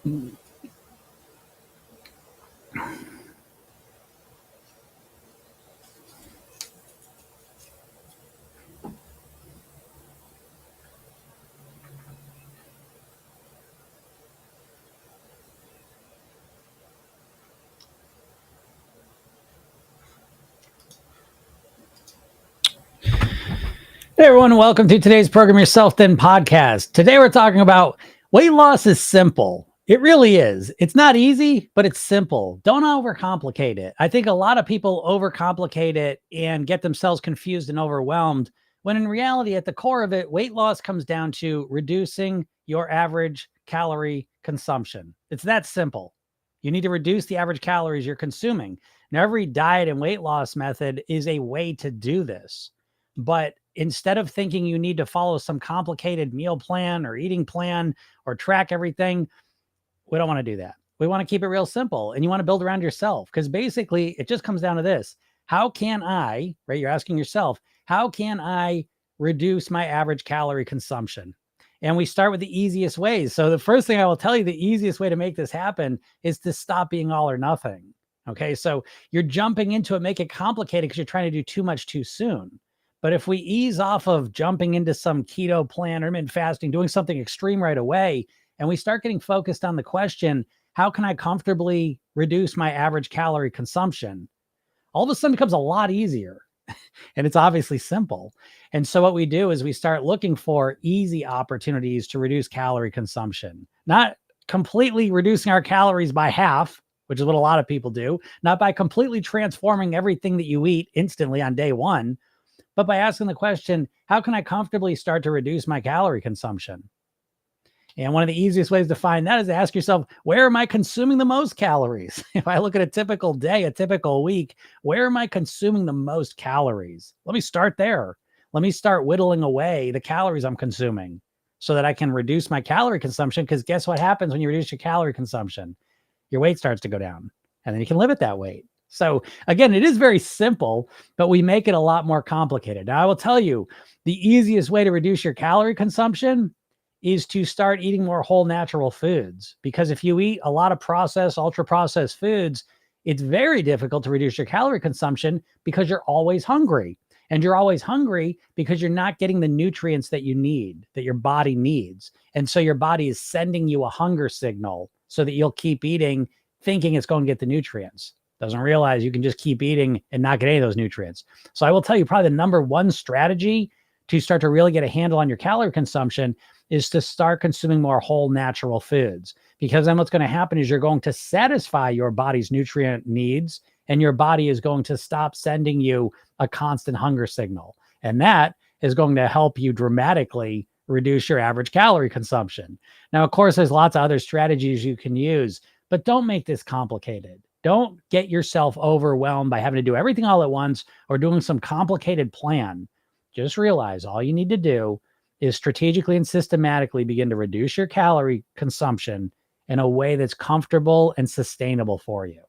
Hey everyone, welcome to today's Program Yourself Thin podcast. Today we're talking about weight loss is simple. It really is. It's not easy, but it's simple. Don't overcomplicate it. I think a lot of people overcomplicate it and get themselves confused and overwhelmed, when in reality, at the core of it, weight loss comes down to reducing your average calorie consumption. It's that simple. You need to reduce the average calories you're consuming. Now, every diet and weight loss method is a way to do this. But instead of thinking you need to follow some complicated meal plan or eating plan or track everything, we don't want to do that. We want to keep it real simple, and you want to build around yourself, because basically it just comes down to this. How can I, right? You're asking yourself, how can I reduce my average calorie consumption? And we start with the easiest ways. So the first thing I will tell you, the easiest way to make this happen is to stop being all or nothing. Okay. So you're jumping into it, make it complicated because you're trying to do too much too soon. But if we ease off of jumping into some keto plan or intermittent fasting, doing something extreme right away, and we start getting focused on the question, how can I comfortably reduce my average calorie consumption? All of a sudden it becomes a lot easier. And it's obviously simple. And so what we do is we start looking for easy opportunities to reduce calorie consumption, not completely reducing our calories by half, which is what a lot of people do, not by completely transforming everything that you eat instantly on day one, but by asking the question, how can I comfortably start to reduce my calorie consumption? And one of the easiest ways to find that is to ask yourself, where am I consuming the most calories? If I look at a typical day, a typical week, where am I consuming the most calories? Let me start there. Let me start whittling away the calories I'm consuming so that I can reduce my calorie consumption. Because guess what happens when you reduce your calorie consumption? Your weight starts to go down, and then you can live at that weight. So again, it is very simple, but we make it a lot more complicated. Now, I will tell you, the easiest way to reduce your calorie consumption is to start eating more whole natural foods. Because if you eat a lot of processed, ultra processed foods, it's very difficult to reduce your calorie consumption because you're always hungry. And you're always hungry because you're not getting the nutrients that you need, that your body needs. And so your body is sending you a hunger signal so that you'll keep eating, thinking it's going to get the nutrients. Doesn't realize you can just keep eating and not get any of those nutrients. So I will tell you, probably the number one strategy to start to really get a handle on your calorie consumption is to start consuming more whole natural foods. Because then what's going to happen is you're going to satisfy your body's nutrient needs, and your body is going to stop sending you a constant hunger signal. And that is going to help you dramatically reduce your average calorie consumption. Now, of course, there's lots of other strategies you can use, but don't make this complicated. Don't get yourself overwhelmed by having to do everything all at once or doing some complicated plan. Just realize all you need to do is strategically and systematically begin to reduce your calorie consumption in a way that's comfortable and sustainable for you.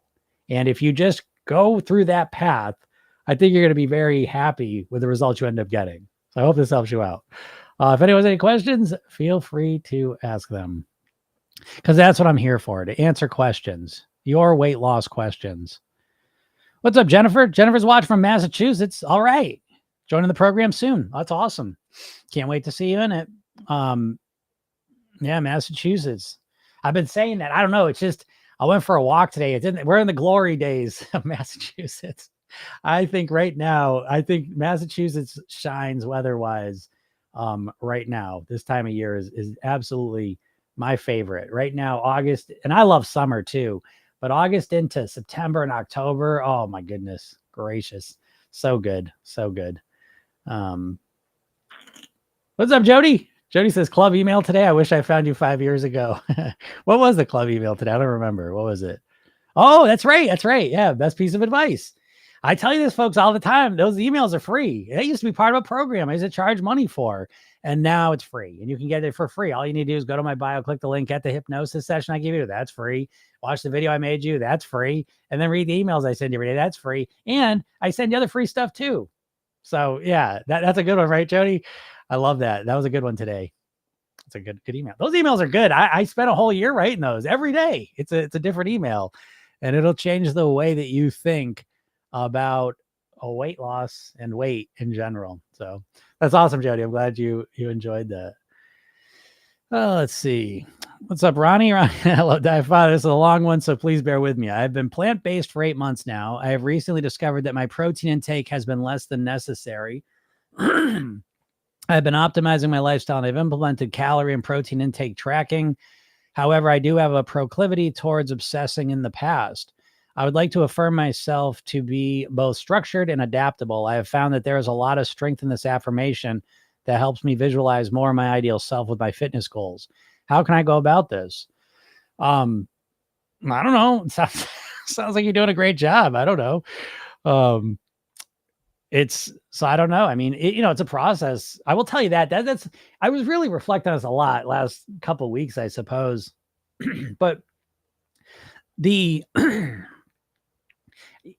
And if you just go through that path, I think you're going to be very happy with the results you end up getting. So I hope this helps you out. If anyone has any questions, feel free to ask them, because that's what I'm here for, to answer questions. Your weight loss questions. What's up, Jennifer? Jennifer's watching from Massachusetts. All right. Joining the program soon. That's awesome. Can't wait to see you in it. Yeah, Massachusetts. I've been saying that. I don't know. It's just, I went for a walk today. We're in the glory days of Massachusetts. I think right now, Massachusetts shines weather-wise right now. This time of year is absolutely my favorite. Right now, August, and I love summer too, but August into September and October, oh my goodness gracious. So good. So good. What's up, Jody? Jody says, club email today. I wish I found you 5 years ago. What was the club email today? I don't remember. What was it? Oh, that's right. That's right. Yeah. Best piece of advice. I tell you this, folks, all the time. Those emails are free. They used to be part of a program I used to charge money for, and now it's free, and you can get it for free. All you need to do is go to my bio, click the link, get the hypnosis session I give you. That's free. Watch the video I made you. That's free. And then read the emails I send you every day. That's free. And I send you other free stuff too. So yeah, that's a good one, right, Jody? I love that. That was a good one today. That's a good email. Those emails are good. I spent a whole year writing those every day. It's a different email, and it'll change the way that you think about a weight loss and weight in general. So that's awesome, Jody. I'm glad you enjoyed that. Let's see. What's up, Ronnie? Hello, Dive Father. This is a long one, so please bear with me. I've been plant-based for 8 months now. I have recently discovered that my protein intake has been less than necessary. I've been optimizing my lifestyle, and I've implemented calorie and protein intake tracking. However, I do have a proclivity towards obsessing in the past. I would like to affirm myself to be both structured and adaptable. I have found that there is a lot of strength in this affirmation that helps me visualize more of my ideal self with my fitness goals. How can I go about this? I don't know. It sounds like you're doing a great job. I don't know. So I don't know. I mean, it's a process. I will tell you that's, I was really reflecting on this a lot last couple of weeks, I suppose. But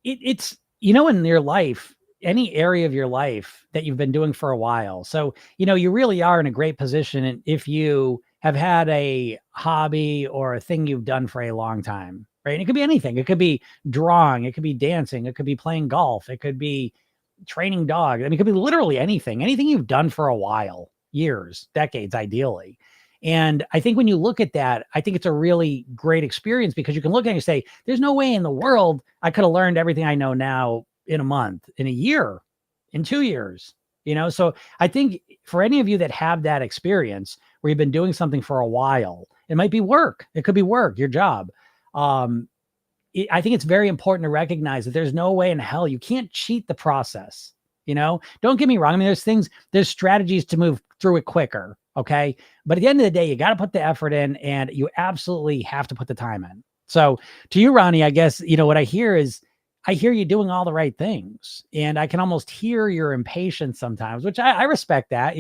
it's, in your life, any area of your life that you've been doing for a while. So, you really are in a great position if you have had a hobby or a thing you've done for a long time, right? And it could be anything. It could be drawing. It could be dancing. It could be playing golf. It could be training dogs. I mean, it could be literally anything you've done for a while, years, decades, ideally. And I think when you look at that, I think it's a really great experience because you can look at it and say, there's no way in the world I could have learned everything I know now in a month, in a year, in 2 years, So I think for any of you that have that experience where you've been doing something for a while, it might be work. It could be work, your job. I think it's very important to recognize that there's no way in hell you can't cheat the process. Don't get me wrong. I mean, there's strategies to move through it quicker. Okay. But at the end of the day, you got to put the effort in and you absolutely have to put the time in. So to you, Ronnie, I guess, what I hear is I hear you doing all the right things and I can almost hear your impatience sometimes, which I respect that.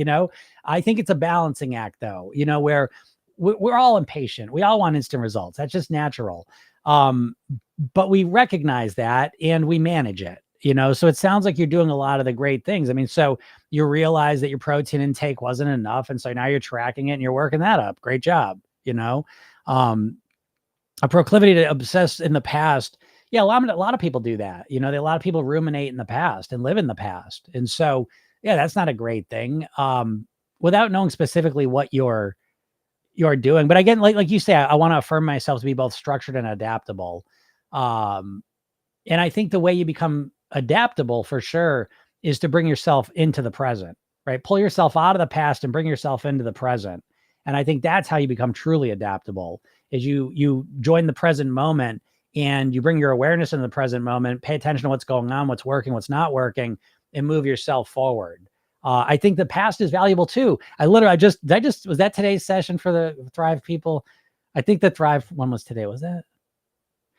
I think it's a balancing act though, where we're all impatient. We all want instant results. That's just natural. But we recognize that and we manage it, so it sounds like you're doing a lot of the great things. I mean, so you realize that your protein intake wasn't enough. And so now you're tracking it and you're working that up. Great job. A proclivity to obsess in the past. Yeah. A lot of people do that. A lot of people ruminate in the past and live in the past. And so, yeah, that's not a great thing. Without knowing specifically what you're doing. But again, like you say, I want to affirm myself to be both structured and adaptable. And I think the way you become adaptable for sure is to bring yourself into the present, right? Pull yourself out of the past and bring yourself into the present. And I think that's how you become truly adaptable is you join the present moment and you bring your awareness into the present moment, pay attention to what's going on, what's working, what's not working, and move yourself forward. I think the past is valuable too. Was that today's session for the Thrive people? I think the Thrive one was today. Was that?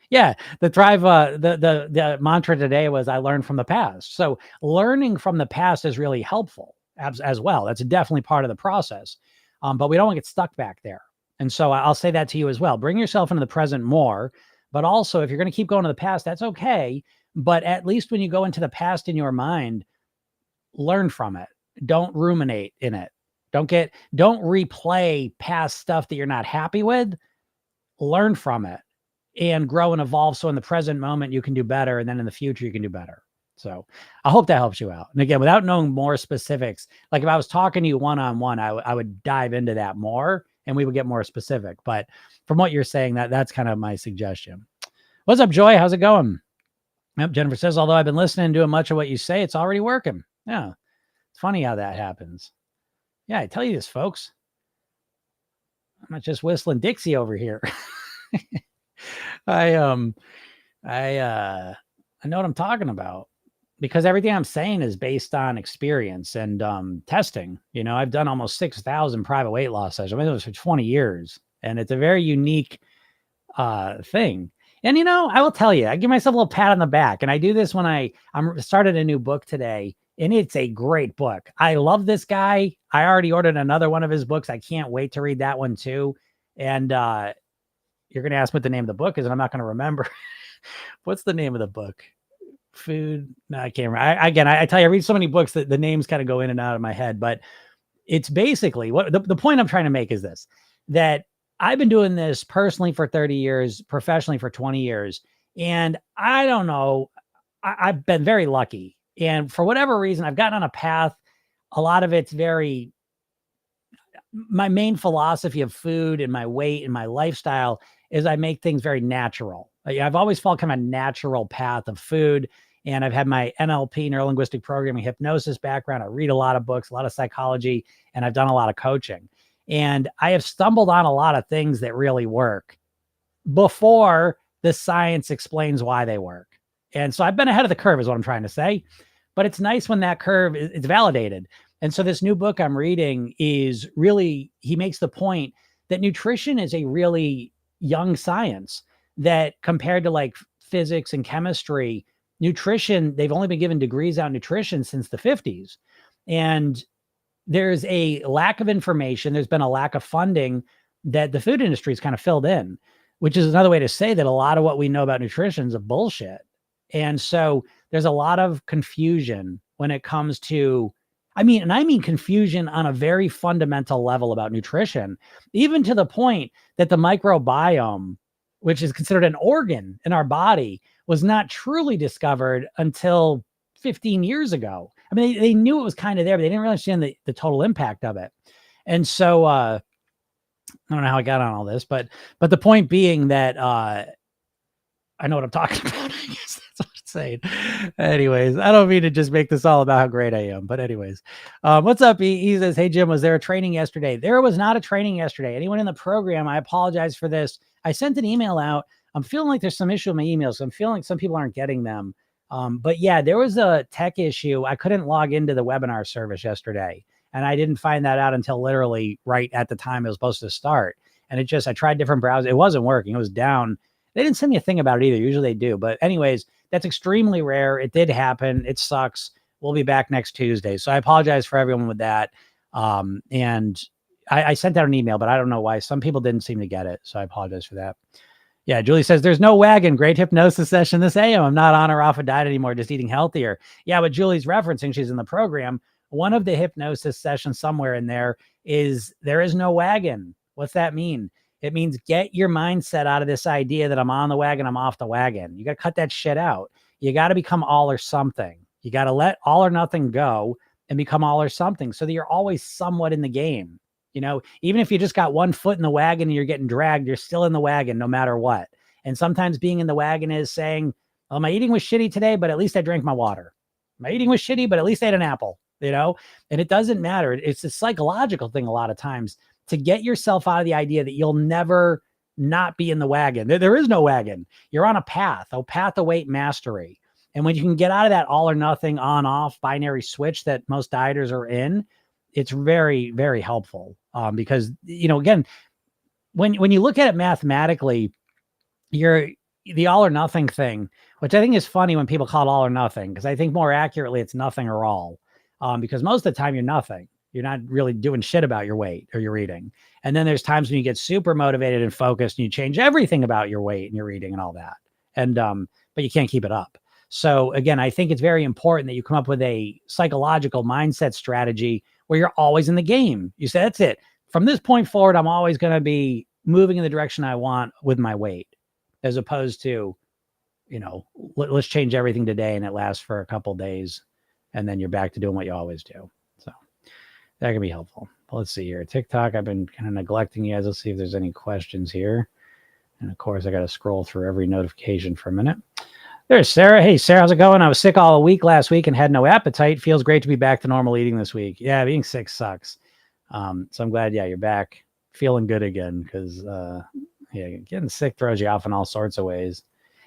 Yeah, the Thrive, the mantra today was, I learned from the past. So learning from the past is really helpful as well. That's definitely part of the process. But we don't want to get stuck back there. And so I'll say that to you as well. Bring yourself into the present more, but also if you're going to keep going to the past, that's okay. But at least when you go into the past in your mind, learn from it. Don't ruminate in it. Don't replay past stuff that you're not happy with. Learn from it and grow and evolve. So in the present moment, you can do better. And then in the future, you can do better. So I hope that helps you out. And again, without knowing more specifics, like if I was talking to you one-on-one, I would dive into that more and we would get more specific. But from what you're saying, that's kind of my suggestion. What's up, Joy? How's it going? Yep, Jennifer says, although I've been listening and doing much of what you say, it's already working. Yeah. It's funny how that happens. Yeah, I tell you this, folks. I'm not just whistling Dixie over here. I know what I'm talking about because everything I'm saying is based on experience and testing. I've done almost 6,000 private weight loss sessions. It was for 20 years, and it's a very unique thing. And I will tell you, I give myself a little pat on the back, and I do this when I'm started a new book today, and it's a great book. I love this guy. I already ordered another one of his books. I can't wait to read that one too. And you're going to ask what the name of the book is, and I'm not going to remember. What's the name of the book? Food? No, I can't remember. I tell you, I read so many books that the names kind of go in and out of my head. But it's basically what the point I'm trying to make is this, that I've been doing this personally for 30 years, professionally for 20 years. And I don't know, I've been very lucky. And for whatever reason, I've gotten on a path. A lot of it's my main philosophy of food and my weight and my lifestyle is I make things very natural. I've always followed kind of a natural path of food. And I've had my NLP, neuro-linguistic programming, hypnosis background. I read a lot of books, a lot of psychology, and I've done a lot of coaching. And I have stumbled on a lot of things that really work before the science explains why they work. And so I've been ahead of the curve is what I'm trying to say. But it's nice when that curve is validated. And so this new book I'm reading is really, he makes the point that nutrition is a really young science, that compared to like physics and chemistry, nutrition, they've only been given degrees out in nutrition since the 50s. And there's a lack of information. There's been a lack of funding that the food industry has kind of filled in, which is another way to say that a lot of what we know about nutrition is a bullshit. And so there's a lot of confusion when it comes to, I mean confusion on a very fundamental level about nutrition, even to the point that the microbiome, which is considered an organ in our body, was not truly discovered until 15 years ago. I mean, they knew it was kind of there, but they didn't really understand the total impact of it. And so I don't know how I got on all this, but the point being that I know what I'm talking about. I guess that's what I'm saying. Anyways, I don't mean to just make this all about how great I am, but anyways, what's up? He says, hey, Jim, was there a training yesterday? There was not a training yesterday. Anyone in the program, I apologize for this. I sent an email out. I'm feeling like there's some issue with my emails. So I'm feeling like some people aren't getting them. But yeah, there was a tech issue. I couldn't log into the webinar service yesterday. And I didn't find that out until literally right at the time it was supposed to start. And I tried different browsers. It wasn't working. It was down. They didn't send me a thing about it either. Usually they do. But anyways, that's extremely rare. It did happen. It sucks. We'll be back next Tuesday. So I apologize for everyone with that. And I sent out an email, but I don't know why. Some people didn't seem to get it. So I apologize for that. Yeah, Julie says, there's no wagon. Great hypnosis session this AM. I'm not on or off a diet anymore, just eating healthier. Yeah, but Julie's referencing, she's in the program. One of the hypnosis sessions somewhere in there is no wagon. What's that mean? It means get your mindset out of this idea that I'm on the wagon, I'm off the wagon. You got to cut that shit out. You got to become all or something. You got to let all or nothing go and become all or something so that you're always somewhat in the game. You know, even if you just got one foot in the wagon and you're getting dragged, you're still in the wagon no matter what. And sometimes being in the wagon is saying, well, my eating was shitty today, but at least I drank my water. My eating was shitty, but at least I ate an apple, you know, and it doesn't matter. It's a psychological thing a lot of times to get yourself out of the idea that you'll never not be in the wagon. There is no wagon. You're on a path await mastery. And when you can get out of that all or nothing on off binary switch that most dieters are in, it's very, very helpful. Because, you know, again, when you look at it mathematically, you're the all or nothing thing, which I think is funny when people call it all or nothing, because I think more accurately, it's nothing or all. Because most of the time you're nothing. You're not really doing shit about your weight or your eating. And then there's times when you get super motivated and focused and you change everything about your weight and your eating and all that. And, but you can't keep it up. So again, I think it's very important that you come up with a psychological mindset strategy where you're always in the game. You say, that's it. From this point forward, I'm always going to be moving in the direction I want with my weight, as opposed to, you know, let's change everything today and it lasts for a couple days and then you're back to doing what you always do. So that can be helpful. But let's see here. TikTok, I've been kind of neglecting you guys. Let's see if there's any questions here. And of course, I got to scroll through every notification for a minute. There's Sarah. Hey, Sarah, how's it going? I was sick all week last week and had no appetite. Feels great to be back to normal eating this week. Yeah, being sick sucks. So I'm glad, yeah, you're back feeling good again, because yeah, getting sick throws you off in all sorts of ways.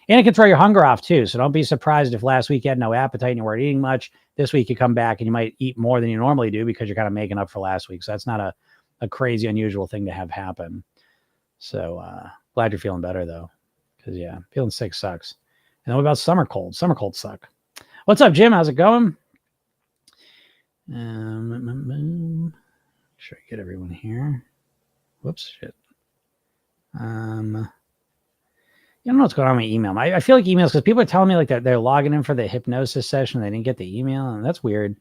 And it can throw your hunger off too. So don't be surprised if last week you had no appetite and you weren't eating much. This week you come back and you might eat more than you normally do because you're kind of making up for last week. So that's not a crazy, unusual thing to have happen. So glad you're feeling better though. Because yeah, feeling sick sucks. And then what about summer colds? Summer colds suck. What's up, Jim? How's it going? Sure, get everyone here. Whoops, shit. You don't know what's going on with my email. I feel like emails, because people are telling me like that they're logging in for the hypnosis session. They didn't get the email, and that's weird.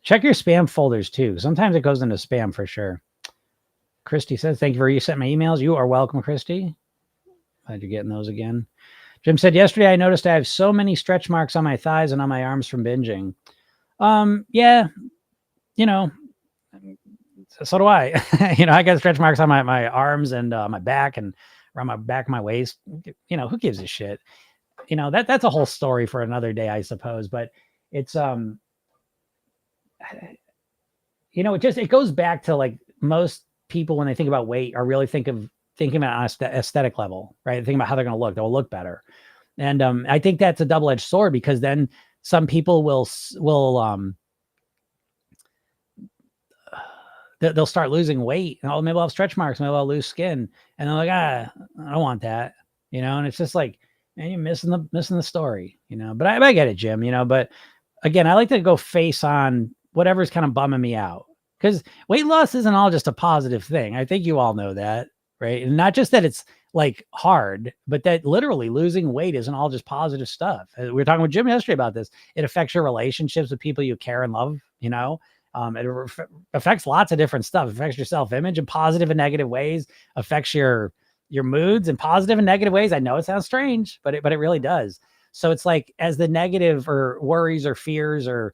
Check your spam folders too. Sometimes it goes into spam for sure. Christy says, thank you for resetting my emails. You are welcome, Christy. Glad you're getting those again. Jim said, yesterday I noticed I have so many stretch marks on my thighs and on my arms from binging. Yeah, so do I. I got stretch marks on my arms and my back and around my back, my waist. Who gives a shit? That's a whole story for another day, I suppose. But it's it goes back to like most people when they think about weight are really thinking about on aesthetic level, right? Thinking about how they're going to look. They'll look better. And I think that's a double-edged sword because then some people will they'll start losing weight. And, maybe I'll have stretch marks. Maybe I'll lose skin. And they're like, I don't want that, and it's just like, man, you're missing the story, but I get it, Jim, but again, I like to go face on whatever's kind of bumming me out because weight loss isn't all just a positive thing. I think you all know that, right? And not just that it's like hard, but that literally losing weight isn't all just positive stuff. We were talking with Jim yesterday about this. It affects your relationships with people you care and love, it affects lots of different stuff. It affects your self-image in positive and negative ways, affects your moods in positive and negative ways. I know it sounds strange, but it really does. So it's like as the negative or worries or fears or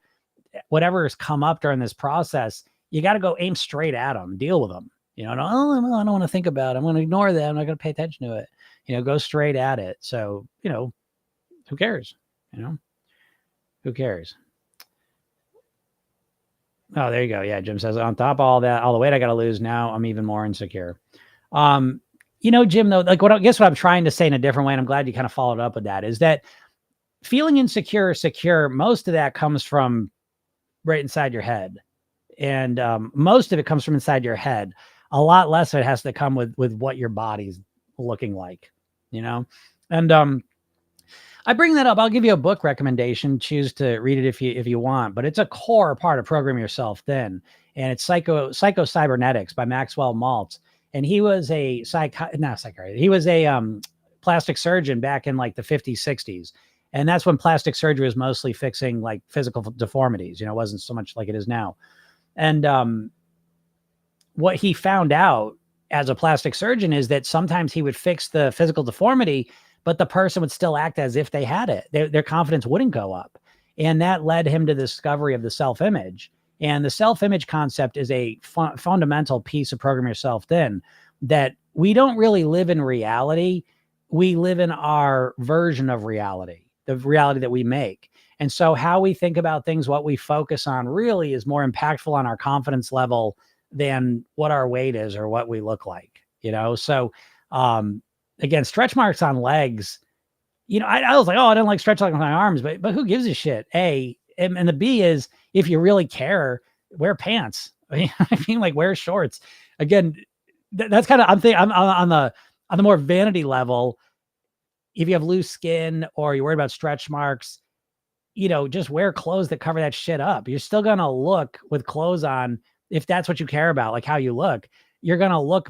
whatever has come up during this process, you got to go aim straight at them, deal with them. I don't want to think about it. I'm going to ignore that. I'm not going to pay attention to it. Go straight at it. So, who cares? Who cares? Oh, there you go. Yeah. Jim says on top of all that, all the weight I got to lose now, I'm even more insecure. Jim, though, like I guess what I'm trying to say in a different way, and I'm glad you kind of followed up with that, is that feeling insecure or secure, most of that comes from right inside your head. And most of it comes from inside your head. A lot less of it has to come with what your body's looking like, and I bring that up. I'll give you a book recommendation. Choose to read it if you want, but it's a core part of Program Yourself Thin, and it's Psycho-Cybernetics by Maxwell Maltz. And he was he was a plastic surgeon back in like the 50s, 60s. And that's when plastic surgery was mostly fixing like physical deformities, it wasn't so much like it is now. And what he found out as a plastic surgeon is that sometimes he would fix the physical deformity, but the person would still act as if they had it. Their confidence wouldn't go up. And that led him to the discovery of the self-image. And the self-image concept is a fundamental piece of Program Yourself Thin, that we don't really live in reality. We live in our version of reality, the reality that we make. And so how we think about things, what we focus on really is more impactful on our confidence level than what our weight is or what we look like, So again, stretch marks on legs, I was like, I didn't like stretch marks on my arms, but who gives a shit? A, and the B is, if you really care, wear pants. Like wear shorts. Again, that's kind of, I'm on the more vanity level. If you have loose skin or you're worried about stretch marks, just wear clothes that cover that shit up. You're still going to look with clothes on. If that's what you care about, like how you look, you're going to look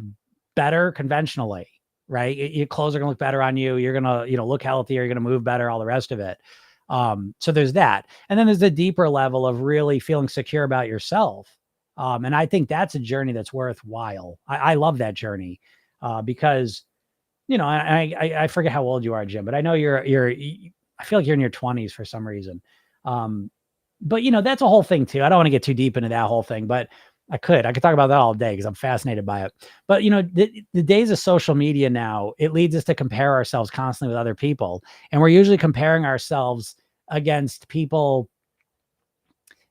better conventionally, right? Your clothes are going to look better on you. You're going to, look healthier. You're going to move better, all the rest of it. So there's that. And then there's the deeper level of really feeling secure about yourself. And I think that's a journey that's worthwhile. I love that journey because, I forget how old you are, Jim, but I know I feel like you're in your 20s for some reason. But that's a whole thing too. I don't want to get too deep into that whole thing, but I could talk about that all day because I'm fascinated by it. But the days of social media now, it leads us to compare ourselves constantly with other people. And we're usually comparing ourselves against people,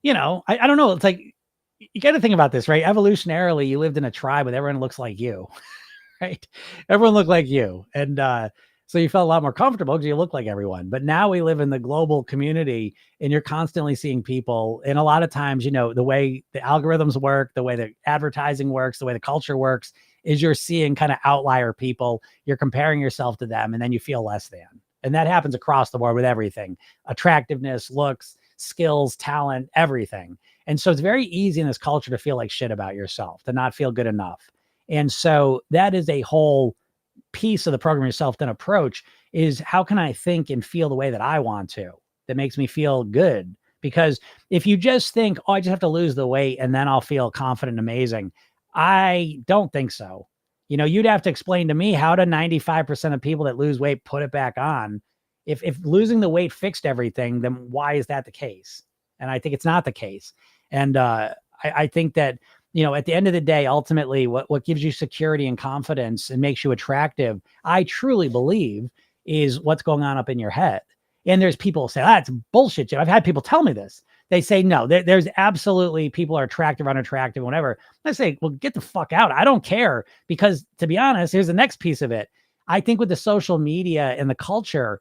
I don't know. It's like, you got to think about this, right? Evolutionarily, you lived in a tribe where everyone looks like you, right? Everyone looked like you. And, so you felt a lot more comfortable because you look like everyone. But now we live in the global community and you're constantly seeing people. And a lot of times, the way the algorithms work, the way the advertising works, the way the culture works is you're seeing kind of outlier people. You're comparing yourself to them and then you feel less than. And that happens across the board with everything: attractiveness, looks, skills, talent, everything. And so it's very easy in this culture to feel like shit about yourself, to not feel good enough. And so that is a whole piece of the Program Yourself Thin approach, is how can I think and feel the way that I want to, that makes me feel good, Because if you just think, oh, I just have to lose the weight and then I'll feel confident and amazing, I don't think so. You know, you'd have to explain to me how do 95% of people that lose weight put it back on. If losing the weight fixed everything, then why is that the case? And I think it's not the case. And I think that, you know, at the end of the day, ultimately, what gives you security and confidence and makes you attractive, I truly believe, is what's going on up in your head. And there's people say, that's bullshit, Jim. I've had people tell me this. They say, no, there's absolutely people are attractive, unattractive, whatever. I say, well, get the fuck out. I don't care. Because to be honest, here's the next piece of it. I think with the social media and the culture,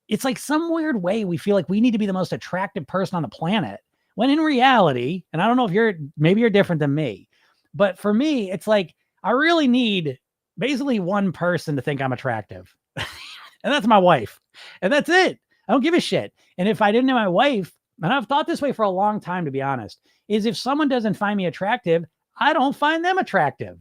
it's like some weird way we feel like we need to be the most attractive person on the planet. When in reality, and I don't know if maybe you're different than me, but for me, it's like, I really need basically one person to think I'm attractive. And that's my wife. And that's it. I don't give a shit. And if I didn't have my wife, and I've thought this way for a long time, to be honest, is if someone doesn't find me attractive, I don't find them attractive.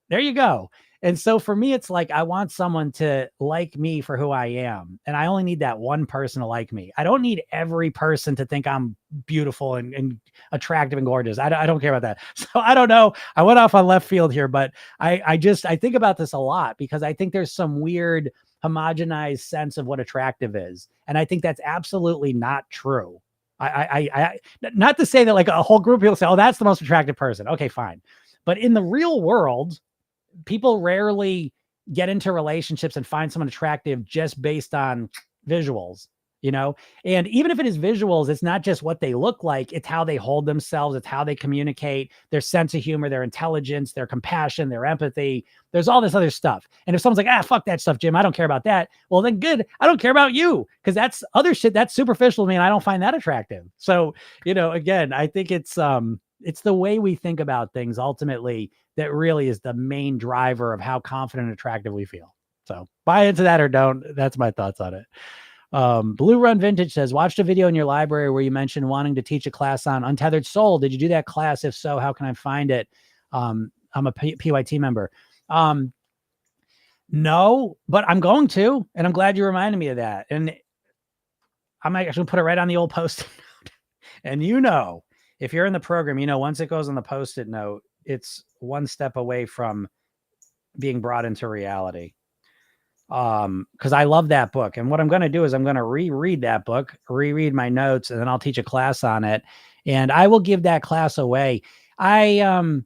There you go. And so for me, it's like, I want someone to like me for who I am. And I only need that one person to like me. I don't need every person to think I'm beautiful and attractive and gorgeous. I don't care about that. So I don't know. I went off on left field here, but I think about this a lot because I think there's some weird homogenized sense of what attractive is. And I think that's absolutely not true. I not to say that like a whole group of people say, oh, that's the most attractive person. Okay, fine. But in the real world, people rarely get into relationships and find someone attractive just based on visuals, you know? And even if it is visuals, it's not just what they look like, it's how they hold themselves, it's how they communicate, their sense of humor, their intelligence, their compassion, their empathy. There's all this other stuff. And if someone's like, fuck that stuff, Jim, I don't care about that. Well, then good. I don't care about you because that's other shit that's superficial to me and I don't find that attractive. So, you know, again, I think it's the way we think about things ultimately that really is the main driver of how confident and attractive we feel. So buy into that or don't. That's my thoughts on it. Blue Run Vintage says, watched a video in your library where you mentioned wanting to teach a class on untethered soul. Did you do that class? If so, how can I find it? I'm a PYT member. No, but I'm going to, and I'm glad you reminded me of that. And I might actually put it right on the old post-it note. And you know, if you're in the program, you know, once it goes on the post-it note, it's one step away from being brought into reality. Because I love that book. And what I'm going to do is I'm going to reread that book, reread my notes, and then I'll teach a class on it. And I will give that class away. I'm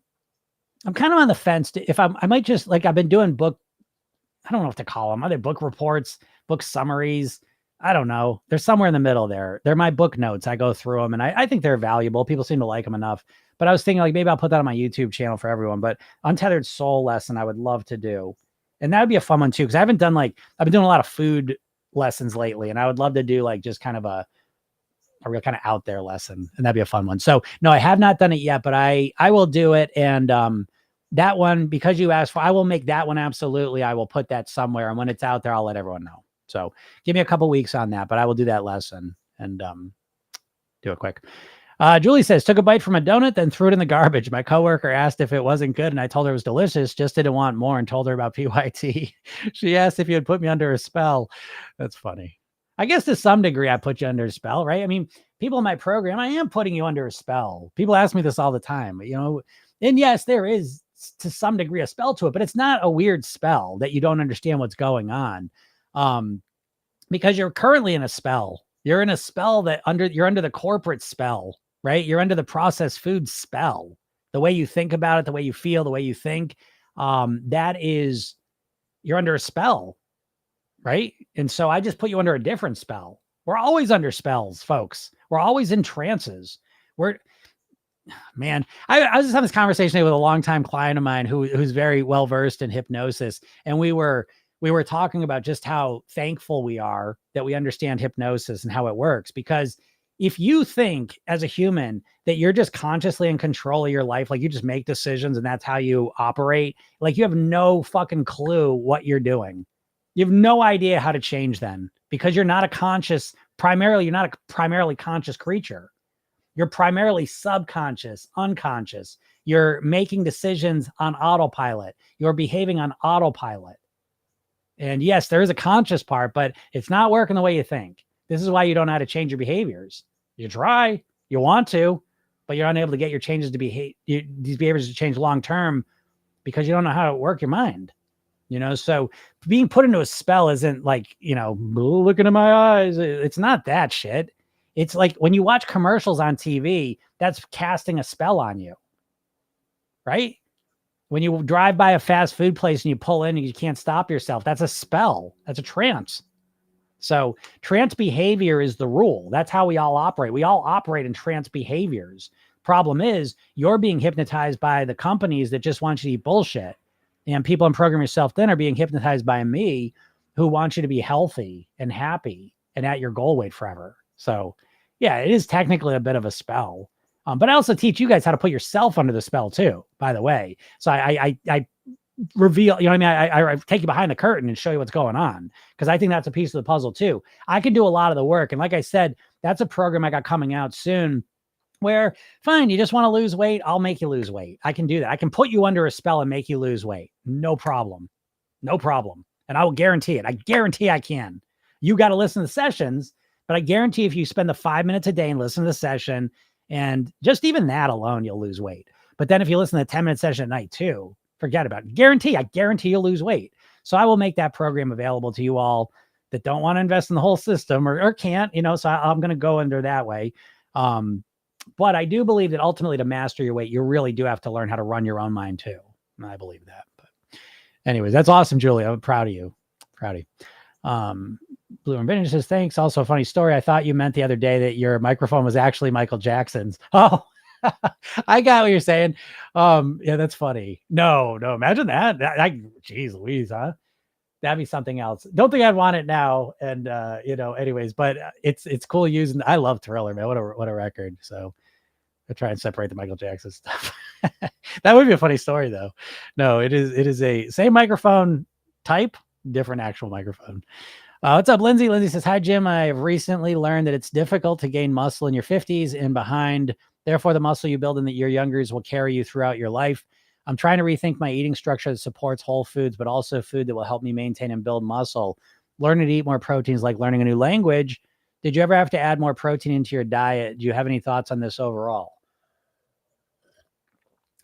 kind of on the fence I might just, like, I've been doing I don't know what to call them. Are they book reports, book summaries? I don't know. They're somewhere in the middle there. They're my book notes. I go through them and I think they're valuable. People seem to like them enough. But I was thinking like maybe I'll put that on my YouTube channel for everyone. But untethered soul lesson I would love to do. And that would be a fun one too. Because I've been doing a lot of food lessons lately. And I would love to do like just kind of a real kind of out there lesson. And that'd be a fun one. So no, I have not done it yet, but I will do it. And that one, because you asked for, I will make that one. Absolutely. I will put that somewhere. And when it's out there, I'll let everyone know. So give me a couple weeks on that, but I will do that lesson and do it quick. Julie says, took a bite from a donut, then threw it in the garbage. My coworker asked if it wasn't good, and I told her it was delicious, just didn't want more, and told her about PYT. She asked if you had put me under a spell. That's funny. I guess to some degree, I put you under a spell, right? I mean, people in my program, I am putting you under a spell. People ask me this all the time, you know, and yes, there is to some degree a spell to it, but it's not a weird spell that you don't understand what's going on. Because you're currently in a spell. You're in a spell you're under the corporate spell, right? You're under the processed food spell. The way you think about it, the way you feel, the way you think, you're under a spell, right? And so I just put you under a different spell. We're always under spells, folks. We're always in trances. Man, I was just having this conversation with a longtime client of mine who's very well versed in hypnosis, and we were talking about just how thankful we are that we understand hypnosis and how it works. Because if you think as a human that you're just consciously in control of your life, like you just make decisions and that's how you operate, like you have no fucking clue what you're doing. You have no idea how to change then, because you're not a primarily conscious creature. You're primarily subconscious, unconscious. You're making decisions on autopilot. You're behaving on autopilot. And yes, there is a conscious part, but it's not working the way you think. This is why you don't know how to change your behaviors. You try, you want to, but you're unable to get your changes to be these behaviors to change long term because you don't know how to work your mind. So being put into a spell isn't like, looking in my eyes. It's not that shit. It's like when you watch commercials on TV, that's casting a spell on you, right? When you drive by a fast food place and you pull in and you can't stop yourself, that's a spell. That's a trance. So trance behavior is the rule. That's how we all operate. We all operate in trance behaviors. Problem is, you're being hypnotized by the companies that just want you to eat bullshit. And people in Program Yourself Thin are being hypnotized by me who want you to be healthy and happy and at your goal weight forever. So yeah, it is technically a bit of a spell. But I also teach you guys how to put yourself under the spell too, by the way. So I reveal, you know what I mean? I take you behind the curtain and show you what's going on, because I think that's a piece of the puzzle too. I can do a lot of the work. And like I said, that's a program I got coming out soon where, fine, you just want to lose weight. I'll make you lose weight. I can do that. I can put you under a spell and make you lose weight. No problem. No problem. And I will guarantee it. I guarantee I can. You got to listen to the sessions, but I guarantee if you spend the 5 minutes a day and listen to the session, and just even that alone, you'll lose weight. But then if you listen to the 10-minute session at night too, forget about it. I guarantee you'll lose weight. So I will make that program available to you all that don't want to invest in the whole system or can't, so I'm going to go under that way. But I do believe that ultimately to master your weight, you really do have to learn how to run your own mind too. And I believe that. But anyways, that's awesome, Julie. I'm proud of you. Blue and Vintage says, thanks. Also a funny story. I thought you meant the other day that your microphone was actually Michael Jackson's. Oh, I got what you're saying. Yeah, that's funny. No, imagine that. Geez Louise, huh? That'd be something else. Don't think I'd want it now. And, anyways, but it's cool using, I love Thriller, man. What a record. So I try and separate the Michael Jackson stuff. That would be a funny story though. No, it is a same microphone type, different actual microphone. What's up, Lindsay? Lindsay says, hi, Jim. I've recently learned that it's difficult to gain muscle in your 50s and behind. Therefore, the muscle you build in your youngers will carry you throughout your life. I'm trying to rethink my eating structure that supports whole foods, but also food that will help me maintain and build muscle. Learning to eat more proteins like learning a new language. Did you ever have to add more protein into your diet? Do you have any thoughts on this overall?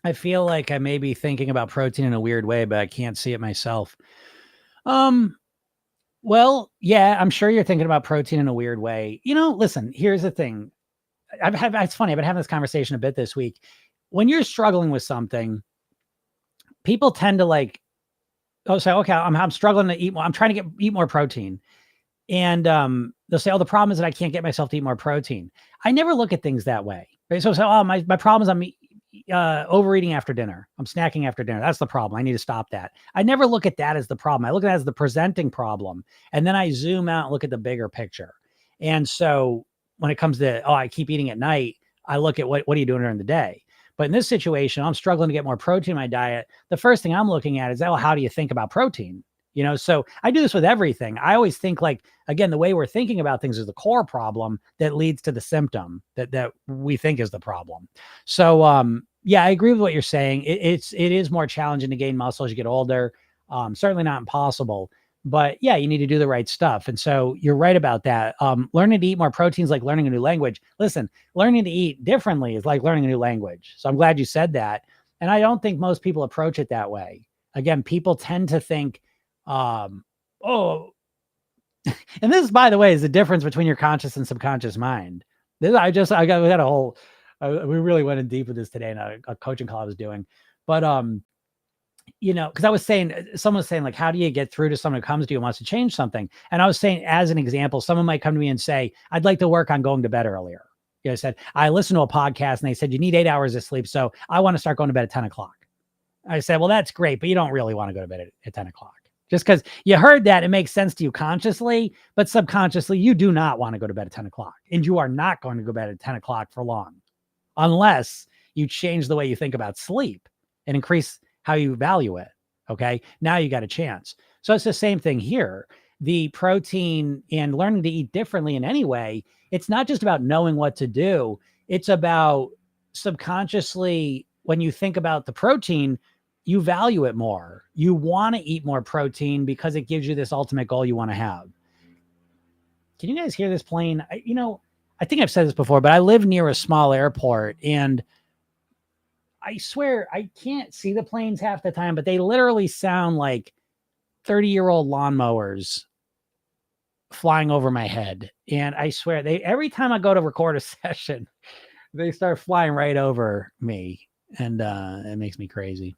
I feel like I may be thinking about protein in a weird way, but I can't see it myself. Well, yeah, I'm sure you're thinking about protein in a weird way. Listen, here's the thing. It's funny. I've been having this conversation a bit this week. When you're struggling with something, people tend to say, okay, I'm struggling to eat more. I'm trying to eat more protein. And they'll say, oh, the problem is that I can't get myself to eat more protein. I never look at things that way. Right? So, my problem is I'm overeating after dinner. I'm snacking after dinner. That's the problem. I need to stop that. I never look at that as the problem. I look at that as the presenting problem. And then I zoom out and look at the bigger picture. And so when it comes to, I keep eating at night, I look at what are you doing during the day? But in this situation, I'm struggling to get more protein in my diet. The first thing I'm looking at is, how do you think about protein? So I do this with everything. I always think again, the way we're thinking about things is the core problem that leads to the symptom that we think is the problem. So, yeah, I agree with what you're saying. It is more challenging to gain muscle as you get older. Certainly not impossible, but yeah, you need to do the right stuff. And so you're right about that. Learning to eat more proteins, like learning a new language. Listen, learning to eat differently is like learning a new language. So I'm glad you said that. And I don't think most people approach it that way. Again, people tend to think, and this, by the way, is the difference between your conscious and subconscious mind. We had a whole, we really went in deep with this today in a coaching call I was doing, but, because I was saying, someone was saying, how do you get through to someone who comes to you and wants to change something? And I was saying, as an example, someone might come to me and say, I'd like to work on going to bed earlier. I said, I listened to a podcast and they said, you need 8 hours of sleep. So I want to start going to bed at 10 o'clock. I said, well, that's great, but you don't really want to go to bed at 10 o'clock. Just because you heard that, it makes sense to you consciously, but subconsciously, you do not want to go to bed at 10 o'clock. And you are not going to go to bed at 10 o'clock for long, unless you change the way you think about sleep and increase how you value it. Okay. Now you got a chance. So it's the same thing here. The protein and learning to eat differently in any way, it's not just about knowing what to do. It's about subconsciously, when you think about the protein, you value it more. You want to eat more protein because it gives you this ultimate goal you want to have. Can you guys hear this plane? I think I've said this before, but I live near a small airport, and I swear I can't see the planes half the time, but they literally sound like 30-year-old lawnmowers flying over my head. And I swear every time I go to record a session, they start flying right over me. And it makes me crazy.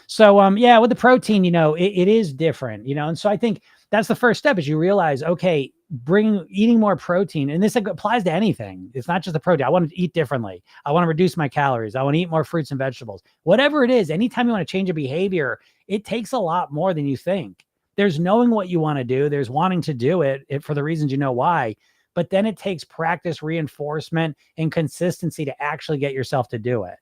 So yeah, with the protein, it is different, and so I think that's the first step is you realize, okay, eating more protein. And this applies to anything. It's not just the protein. I want to eat differently. I want to reduce my calories. I want to eat more fruits and vegetables. Whatever it is, anytime you want to change a behavior, it takes a lot more than you think. There's knowing what you want to do. There's wanting to do it for the reasons you know why. But then it takes practice, reinforcement, and consistency to actually get yourself to do it,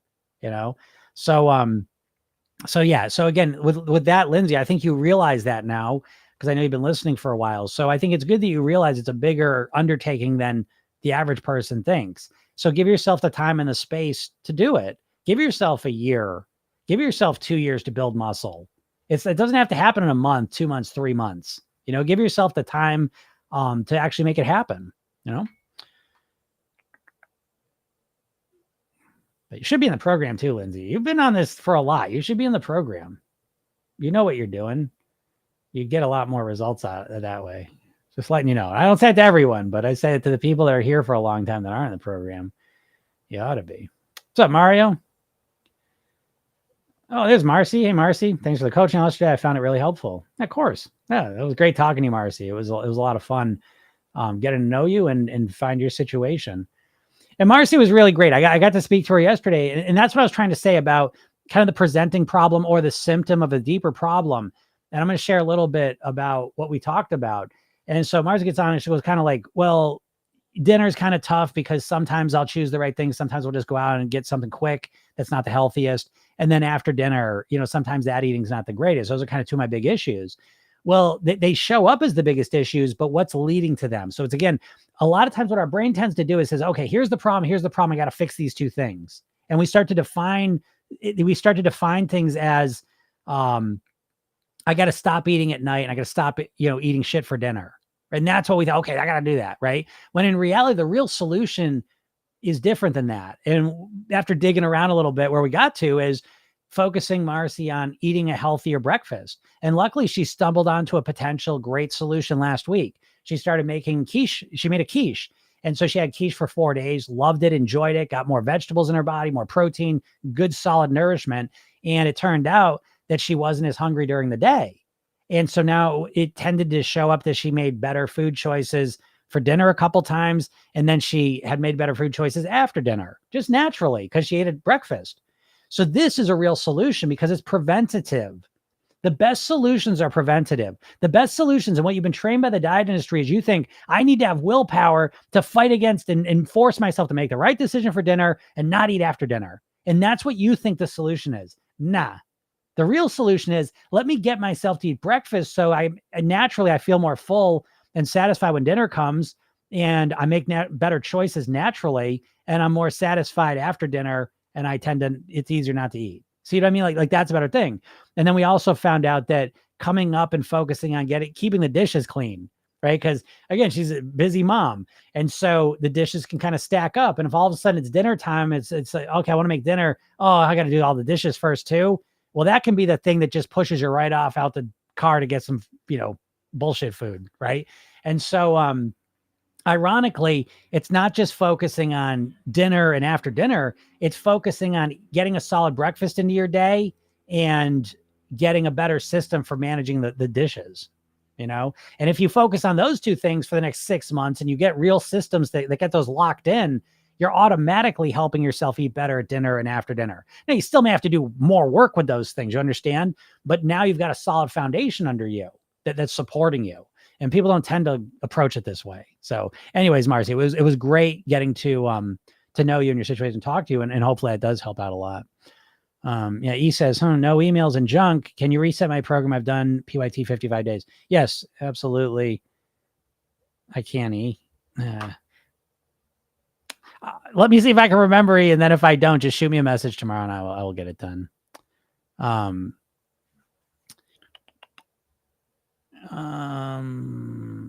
So yeah. So again, with that, Lindsay, I think you realize that now, because I know you've been listening for a while. So I think it's good that you realize it's a bigger undertaking than the average person thinks. So give yourself the time and the space to do it. Give yourself a year. Give yourself 2 years to build muscle. It doesn't have to happen in a month, 2 months, 3 months. Give yourself the time to actually make it happen. But you should be in the program too, Lindsay. You've been on this for a lot. You should be in the program. You know what you're doing. You get a lot more results out of that way. Just letting you know. I don't say it to everyone, but I say it to the people that are here for a long time that aren't in the program. You ought to be. What's up, Mario? Oh, there's Marcy. Hey, Marcy. Thanks for the coaching yesterday. I found it really helpful. Of course. Yeah, it was great talking to you, Marcy. It was a lot of fun getting to know you and find your situation. And Marcy was really great. I got to speak to her yesterday, and that's what I was trying to say about kind of the presenting problem or the symptom of a deeper problem. And I'm going to share a little bit about what we talked about. And so Marcy gets on and she was kind of like, well, dinner's kind of tough because sometimes I'll choose the right thing. Sometimes we'll just go out and get something quick that's not the healthiest. And then after dinner, sometimes that eating's not the greatest. Those are kind of two of my big issues. Well, they show up as the biggest issues, but what's leading to them? So it's, again, a lot of times what our brain tends to do is says, okay, here's the problem. I got to fix these two things. And we start to define things as, I got to stop eating at night and I got to stop, eating shit for dinner. And that's what we thought, okay, I got to do that. Right. When in reality, the real solution is different than that. And after digging around a little bit, where we got to is focusing Marcy on eating a healthier breakfast. And luckily she stumbled onto a potential great solution last week. She started making quiche. She made a quiche. And so she had quiche for 4 days, loved it, enjoyed it, got more vegetables in her body, more protein, good solid nourishment. And it turned out that she wasn't as hungry during the day. And so now it tended to show up that she made better food choices for dinner a couple times. And then she had made better food choices after dinner, just naturally, because she ate at breakfast. So this is a real solution because it's preventative. The best solutions are preventative. The best solutions, and what you've been trained by the diet industry, is you think I need to have willpower to fight against and force myself to make the right decision for dinner and not eat after dinner. And that's what you think the solution is. Nah. The real solution is, let me get myself to eat breakfast so I feel more full and satisfied when dinner comes, and I make better choices naturally, and I'm more satisfied after dinner, and it's easier not to eat. See what I mean? Like that's a better thing. And then we also found out that coming up and focusing on keeping the dishes clean, right? Because again, she's a busy mom. And so the dishes can kind of stack up. And if all of a sudden it's dinner time, it's like, okay, I want to make dinner. Oh, I got to do all the dishes first too. Well, that can be the thing that just pushes you right off out the car to get some, bullshit food. Right. And so, ironically, it's not just focusing on dinner and after dinner, it's focusing on getting a solid breakfast into your day and getting a better system for managing the dishes, And if you focus on those two things for the next 6 months and you get real systems that get those locked in, you're automatically helping yourself eat better at dinner and after dinner. Now, you still may have to do more work with those things, you understand? But now you've got a solid foundation under you that's supporting you. And people don't tend to approach it this way. So anyways, Marcy, it was great getting to know you and your situation, talk to you, and hopefully that does help out a lot. Yeah, E says, no emails and junk. Can you reset my program? I've done PYT 55 days. Yes, absolutely. I can, E. Let me see if I can remember, E, and then if I don't, just shoot me a message tomorrow and I will get it done.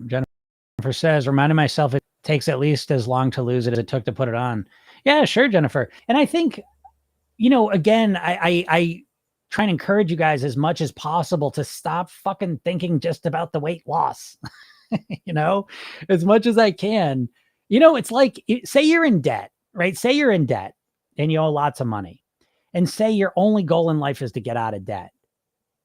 Jennifer says, reminding myself Takes at least as long to lose it as it took to put it on. Yeah, sure, Jennifer. And I think, again, I try and encourage you guys as much as possible to stop fucking thinking just about the weight loss, as much as I can. It's like, say you're in debt, right? Say you're in debt and you owe lots of money, and say your only goal in life is to get out of debt.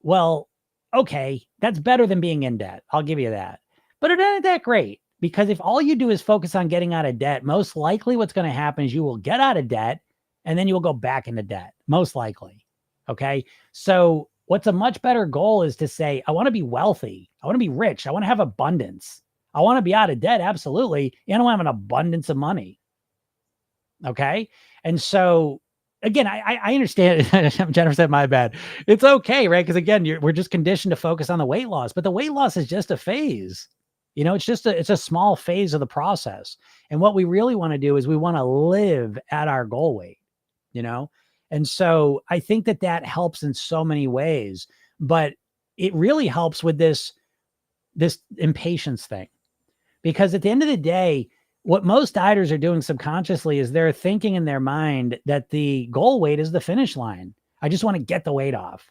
Well, okay, that's better than being in debt. I'll give you that. But it ain't that great, because if all you do is focus on getting out of debt, most likely what's going to happen is you will get out of debt and then you will go back into debt, most likely. Okay. So what's a much better goal is to say, I want to be wealthy. I want to be rich. I want to have abundance. I want to be out of debt. Absolutely. And I want to have an abundance of money. Okay. And so again, I understand. Jennifer said, my bad. It's okay, right? Because again, we're just conditioned to focus on the weight loss, but the weight loss is just a phase. It's a small phase of the process. And what we really want to do is we want to live at our goal weight, And so I think that helps in so many ways, but it really helps with this impatience thing, because at the end of the day, what most dieters are doing subconsciously is they're thinking in their mind that the goal weight is the finish line. I just want to get the weight off.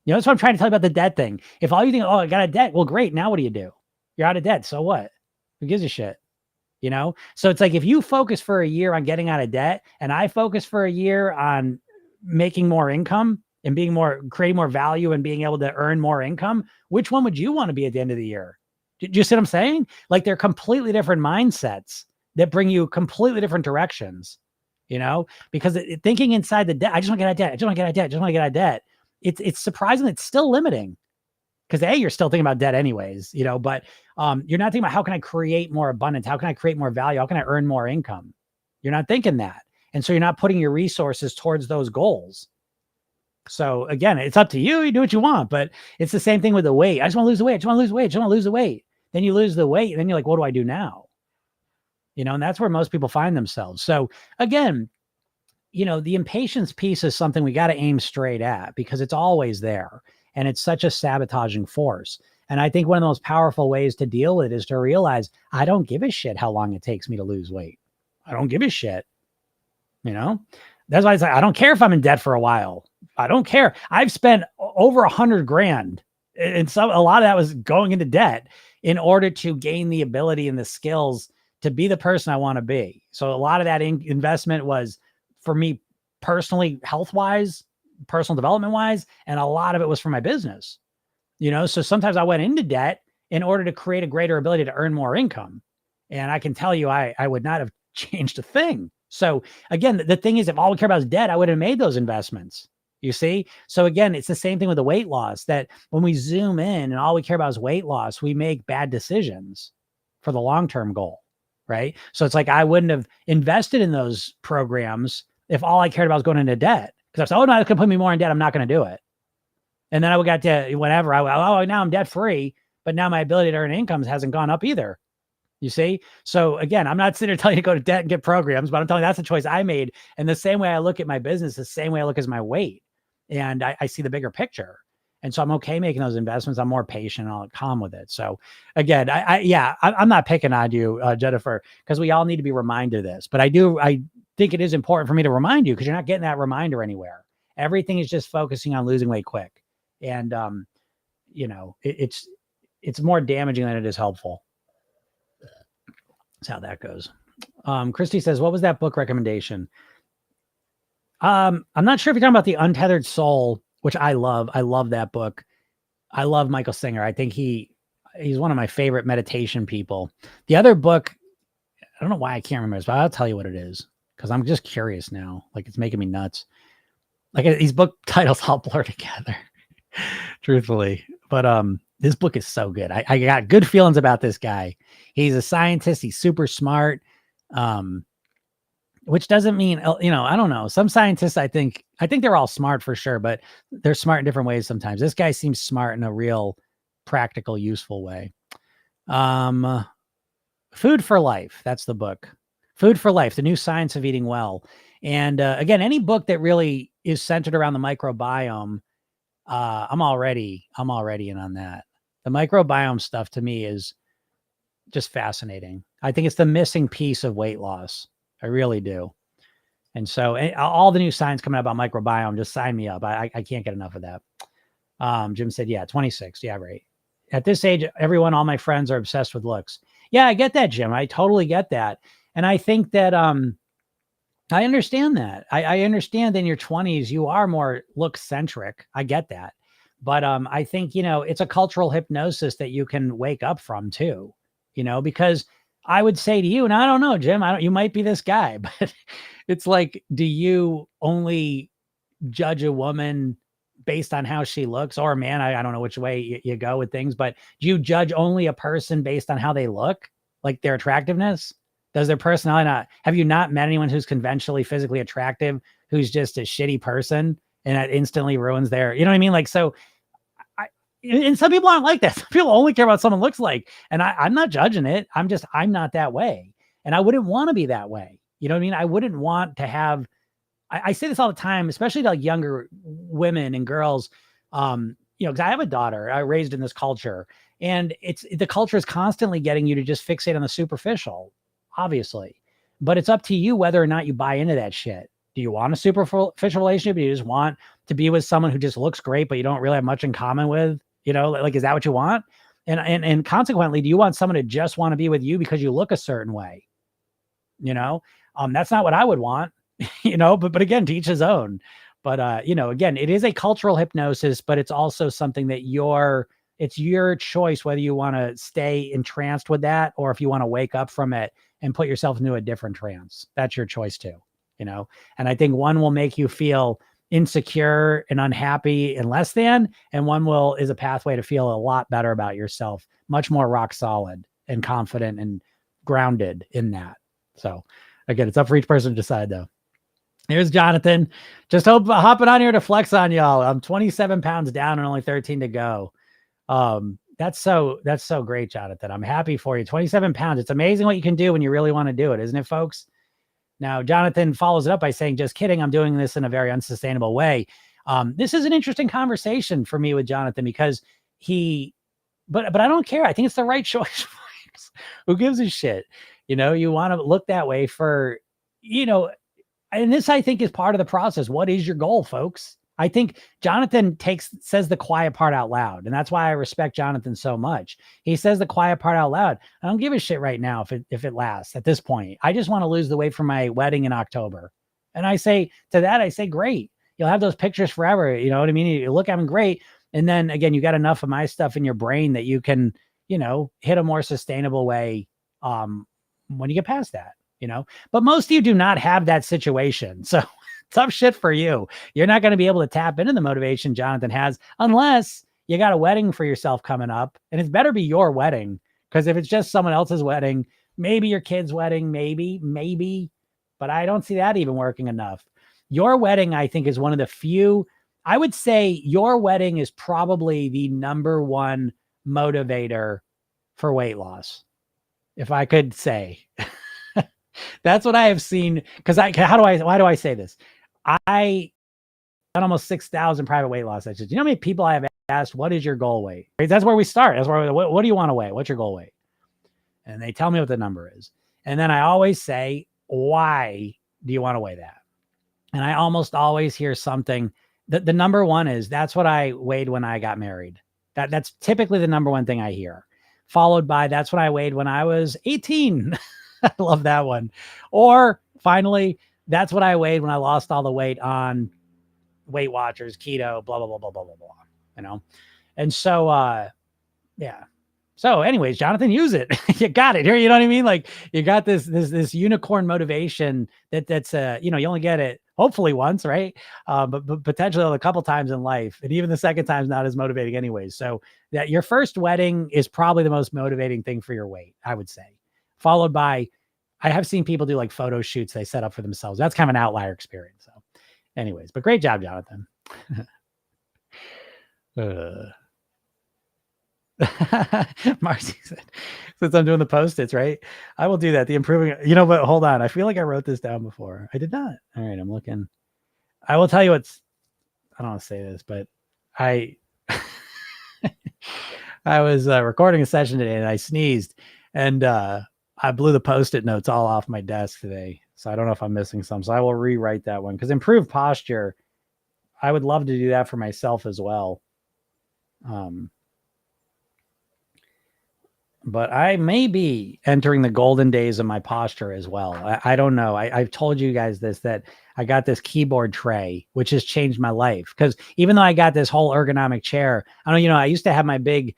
That's what I'm trying to tell you about the debt thing. If all you think, oh, I got a debt. Well, great. Now what do? You're out of debt. So what? Who gives a shit? So it's like, if you focus for a year on getting out of debt and I focus for a year on making more income and creating more value and being able to earn more income, which one would you want to be at the end of the year? Do you see what I'm saying? Like, they're completely different mindsets that bring you completely different directions, because thinking inside the debt, I just want to get out of debt. I just want to get out of debt. I just want to get out of debt. It's surprising. It's still limiting, because you're still thinking about debt anyways, but you're not thinking about how can I create more abundance? How can I create more value? How can I earn more income? You're not thinking that. And so you're not putting your resources towards those goals. So again, it's up to you. You do what you want, but it's the same thing with the weight. I just want to lose the weight. I just want to lose the weight. I just want to lose the weight. Then you lose the weight. And then you're like, what do I do now? And that's where most people find themselves. So again, the impatience piece is something we got to aim straight at, because it's always there. And it's such a sabotaging force. And I think one of the most powerful ways to deal with it is to realize, I don't give a shit how long it takes me to lose weight. I don't give a shit. That's why it's like, I don't care if I'm in debt for a while. I don't care. I've spent over $100,000, and a lot of that was going into debt in order to gain the ability and the skills to be the person I want to be. So a lot of that investment was for me personally, health-wise, personal development-wise, and a lot of it was for my business. So sometimes I went into debt in order to create a greater ability to earn more income. And I can tell you, I would not have changed a thing. So again, the thing is, if all we care about is debt, I would have made those investments. You see? So again, it's the same thing with the weight loss, that when we zoom in and all we care about is weight loss, we make bad decisions for the long-term goal, right? So it's like, I wouldn't have invested in those programs if all I cared about was going into debt. Because I said, oh, no, it's going to put me more in debt. I'm not going to do it. And then I would get to whatever. Now I'm debt free, but now my ability to earn incomes hasn't gone up either. You see? So again, I'm not sitting here telling you to go to debt and get programs, but I'm telling you that's a choice I made. And the same way I look at my business, the same way I look at my weight. And I see the bigger picture. And so I'm okay making those investments. I'm more patient and I'll calm with it. So again, I'm not picking on you, Jennifer, because we all need to be reminded of this. But I think it is important for me to remind you, because you're not getting that reminder anywhere. Everything is just focusing on losing weight quick. And, it's more damaging than it is helpful. That's how that goes. Christy says, what was that book recommendation? I'm not sure if you're talking about The Untethered Soul, which I love. I love that book. I love Michael Singer. I think he's one of my favorite meditation people. The other book, I don't know why I can't remember this, but I'll tell you what it is, because I'm just curious now. Like, it's making me nuts. Like, these book titles all blur together, truthfully. But this book is so good. I got good feelings about this guy. He's a scientist. He's super smart. Which doesn't mean, I don't know. Some scientists, I think they're all smart for sure, but they're smart in different ways sometimes. This guy seems smart in a real practical, useful way. Food for Life. That's the book. Food for Life, The New Science of Eating Well. And again, any book that really is centered around the microbiome, I'm already in on that. The microbiome stuff to me is just fascinating. I think it's the missing piece of weight loss. I really do. And so all the new science coming out about microbiome, just sign me up. I can't get enough of that. Jim said, yeah, 26. Yeah, right. At this age, all my friends are obsessed with looks. Yeah, I get that, Jim. I totally get that. And I think that I understand that. I understand in your 20s, you are more look centric. I get that. But I think, it's a cultural hypnosis that you can wake up from too, because I would say to you, and I don't know, Jim, you might be this guy, but it's like, do you only judge a woman based on how she looks, or a man? I don't know which way you go with things, but do you judge only a person based on how they look, like their attractiveness? Does their personality not? Have you not met anyone who's conventionally physically attractive who's just a shitty person, and that instantly ruins their, you know what I mean? Like, so and some people aren't like that. Some people only care about what someone looks like. And I'm not judging it. I'm not that way. And I wouldn't want to be that way. You know what I mean? I wouldn't want to have, I say this all the time, especially to like younger women and girls, because I have a daughter I raised in this culture, and the culture is constantly getting you to just fixate on the superficial, obviously, but it's up to you whether or not you buy into that shit. Do you want a superficial relationship? Do you just want to be with someone who just looks great, but you don't really have much in common with, like, is that what you want? And consequently, do you want someone to just want to be with you because you look a certain way? That's not what I would want, but again, to each his own. But, again, it is a cultural hypnosis, but it's also something that it's your choice whether you want to stay entranced with that, or if you want to wake up from it and put yourself into a different trance. That's your choice too, and I think one will make you feel insecure and unhappy and less than, and one is a pathway to feel a lot better about yourself, much more rock solid and confident and grounded in that. So again, it's up for each person to decide though. Here's Jonathan. Just hopping on here to flex on y'all. I'm 27 pounds down and only 13 to go. That's so great, Jonathan. I'm happy for you. 27 pounds. It's amazing what you can do when you really want to do it, isn't it, folks? Now, Jonathan follows it up by saying, just kidding. I'm doing this in a very unsustainable way. This is an interesting conversation for me with Jonathan, because but I don't care. I think it's the right choice. Who gives a shit? You want to look that way for, and this, I think, is part of the process. What is your goal, folks? I think Jonathan says the quiet part out loud. And that's why I respect Jonathan so much. He says the quiet part out loud. I don't give a shit right now if it lasts at this point. I just want to lose the weight for my wedding in October. And I say, great. You'll have those pictures forever. You know what I mean? You look at them great. And then again, you got enough of my stuff in your brain that you can, hit a more sustainable way when you get past that, but most of you do not have that situation. So tough shit for you. You're not going to be able to tap into the motivation Jonathan has unless you got a wedding for yourself coming up, and it better be your wedding. Because if it's just someone else's wedding, maybe your kid's wedding, maybe, but I don't see that even working enough. Your wedding, I think, is one of the few. I would say your wedding is probably the number one motivator for weight loss, if I could say. That's what I have seen. Because why do I say this? I done almost 6,000 private weight loss sessions. You know how many people I have asked, what is your goal weight? Right? That's where we start. That's where, what do you want to weigh? What's your goal weight? And they tell me what the number is. And then I always say, why do you want to weigh that? And I almost always hear something that the number one is, that's what I weighed when I got married. That's typically the number one thing I hear, followed by, that's what I weighed when I was 18. I love that one. Or finally, that's what I weighed when I lost all the weight on Weight Watchers, keto, blah, blah, blah, blah, blah, blah, blah, And so, yeah. So anyways, Jonathan, use it. You got it here. You know what I mean? Like, you got this unicorn motivation that's you only get it hopefully once, right? But potentially a couple times in life. And even the second time's not as motivating anyways. So that your first wedding is probably the most motivating thing for your weight, I would say. Followed by, I have seen people do like photo shoots they set up for themselves. That's kind of an outlier experience. So anyways, but great job, Jonathan. Marcy said, since I'm doing the Post-its, right? I will do that. The improving, but hold on. I feel like I wrote this down before. I did not. All right. I'm looking. I will tell you I don't want to say this, but I was recording a session today and I sneezed. And I blew the Post-it notes all off my desk today. So I don't know if I'm missing some. So I will rewrite that one because improved posture, I would love to do that for myself as well. But I may be entering the golden days of my posture as well. I don't know. I've told you guys this, that I got this keyboard tray, which has changed my life. Because even though I got this whole ergonomic chair, I don't, I used to have my big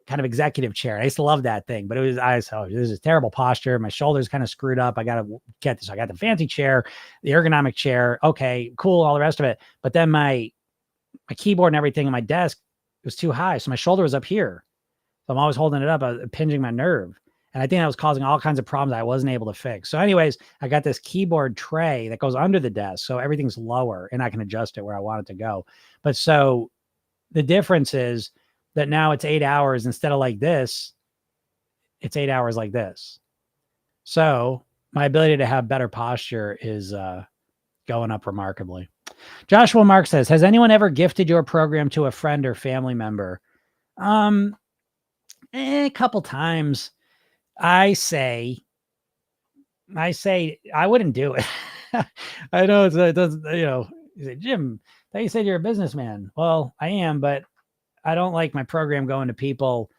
kind of executive chair. I used to love that thing, but this is terrible posture. My shoulders kind of screwed up. I got to get this. I got the fancy chair, the ergonomic chair. Okay, cool. All the rest of it. But then my keyboard and everything on my desk was too high. So my shoulder was up here. So I'm always holding it up. I was pinching my nerve. And I think that was causing all kinds of problems I wasn't able to fix. So anyways, I got this keyboard tray that goes under the desk. So everything's lower and I can adjust it where I want it to go. But so the difference is that now it's 8 hours instead of like this, it's 8 hours like this. So my ability to have better posture is going up remarkably. Joshua Mark says, has anyone ever gifted your program to a friend or family member? A couple times. I say I wouldn't do it. I know it doesn't, you say, Jim, I thought you said you're a businessman. Well, I am, but I don't like my program going to people.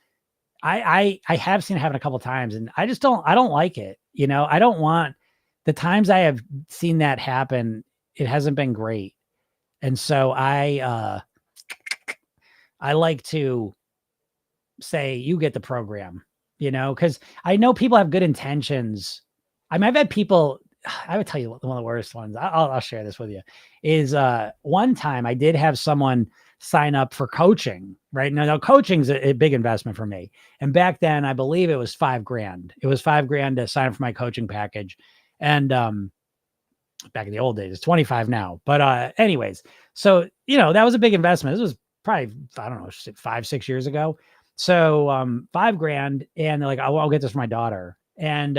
I have seen it happen a couple times and I don't like it. I don't want the times I have seen that happen. It hasn't been great. And so I like to say, you get the program, because I know people have good intentions. I mean, I've had people, I would tell you one of the worst ones. I'll share this with you is, one time I did have someone sign up for coaching, right? Now coaching's a big investment for me. And back then I believe it was $5,000. It was $5,000 to sign up for my coaching package. And, back in the old days, it's 25 now, but, anyways, so, that was a big investment. This was probably, I don't know, 5-6 years ago. So, $5,000 and they're like, I'll get this for my daughter. And,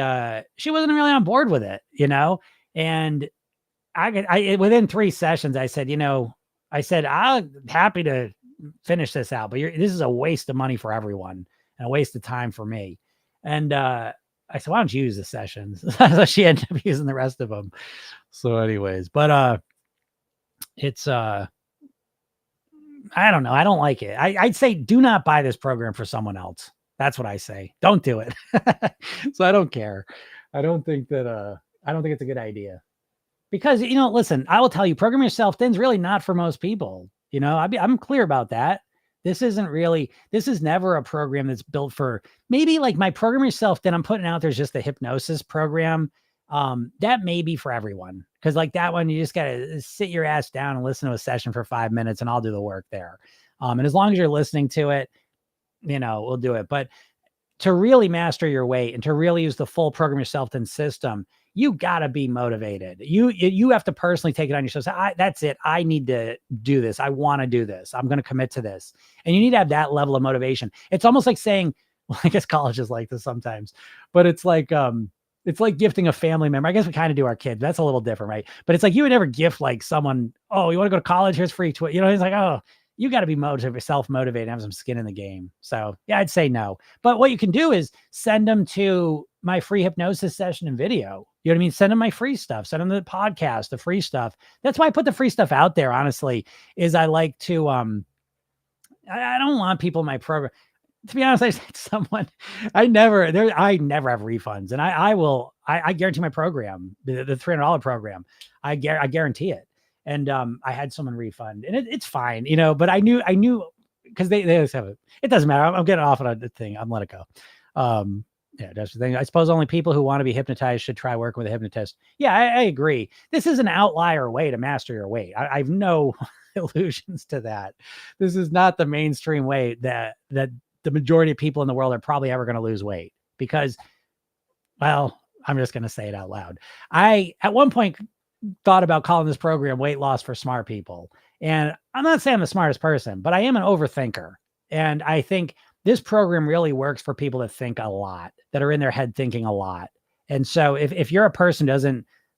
she wasn't really on board with it, and I within 3 sessions, I said, I'm happy to finish this out, but this is a waste of money for everyone and a waste of time for me. And, I said, why don't you use the sessions? So she ended up using the rest of them. So anyways, but, it's, I don't know. I don't like it. I'd say do not buy this program for someone else. That's what I say. Don't do it. So I don't care. I don't think it's a good idea because, listen, I will tell you, program yourself thin's really not for most people. I'm clear about that. This is never a program that's built for maybe like my program yourself thin I'm putting out there's just the hypnosis program. That may be for everyone. Cause like that one, you just gotta sit your ass down and listen to a session for 5 minutes and I'll do the work there. And as long as you're listening to it, we'll do it. But to really master your weight and to really use the full program yourself thin system, you gotta be motivated. You have to personally take it on yourself. Say, that's it. I need to do this. I want to do this. I'm going to commit to this. And you need to have that level of motivation. It's almost like saying, well, I guess college is like this sometimes, but it's like gifting a family member. I guess we kind of do our kids. That's a little different, right? But it's like you would never gift like someone, oh, you want to go to college? Here's free it's like, oh, you got to be self-motivated and have some skin in the game. So yeah, I'd say no. But what you can do is send them to my free hypnosis session and video. You know what I mean? Send them my free stuff. Send them the podcast, the free stuff. That's why I put the free stuff out there, honestly, is I like to, I don't want people in my program. To be honest, I said to someone, I never have refunds, and I guarantee my program, the $300 program, I guarantee it. And I had someone refund, and it's fine, But I knew because they always have it. It doesn't matter. I'm getting off on a thing. I'm let it go. Yeah, that's the thing. I suppose only people who want to be hypnotized should try working with a hypnotist. Yeah, I agree. This is an outlier way to master your weight. I've no illusions to that. This is not the mainstream way that the majority of people in the world are probably ever going to lose weight because, well, I'm just going to say it out loud. I, at one point, thought about calling this program Weight Loss for Smart People. And I'm not saying I'm the smartest person, but I am an overthinker. And I think this program really works for people that think a lot, that are in their head thinking a lot. And so if you're a person who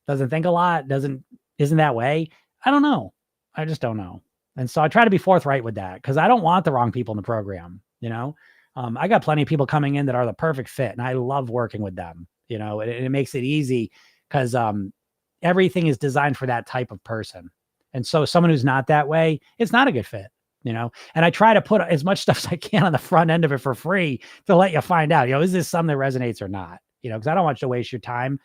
doesn't think a lot, isn't that way, I don't know. I just don't know. And so I try to be forthright with that because I don't want the wrong people in the program. I got plenty of people coming in that are the perfect fit, and I love working with them. And it makes it easy because everything is designed for that type of person. And so someone who's not that way, it's not a good fit. And I try to put as much stuff as I can on the front end of it for free to let you find out, is this something that resonates or not? Because I don't want you to waste your time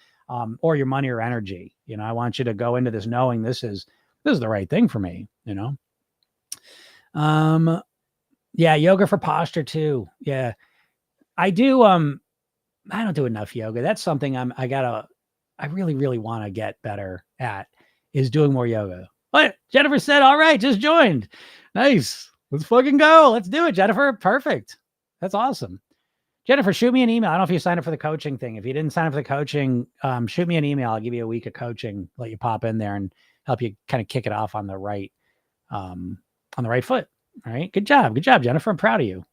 or your money or energy. I want you to go into this knowing this is the right thing for me. Yeah, yoga for posture too. Yeah, I do. I don't do enough yoga. That's something I really, really want to get better at, is doing more yoga. What? Jennifer said, all right, just joined. Nice. Let's fucking go. Let's do it, Jennifer. Perfect. That's awesome. Jennifer, shoot me an email. I don't know if you signed up for the coaching thing. If you didn't sign up for the coaching, shoot me an email. I'll give you a week of coaching, let you pop in there and help you kind of kick it off on the right foot. All right. Good job. Good job, Jennifer. I'm proud of you.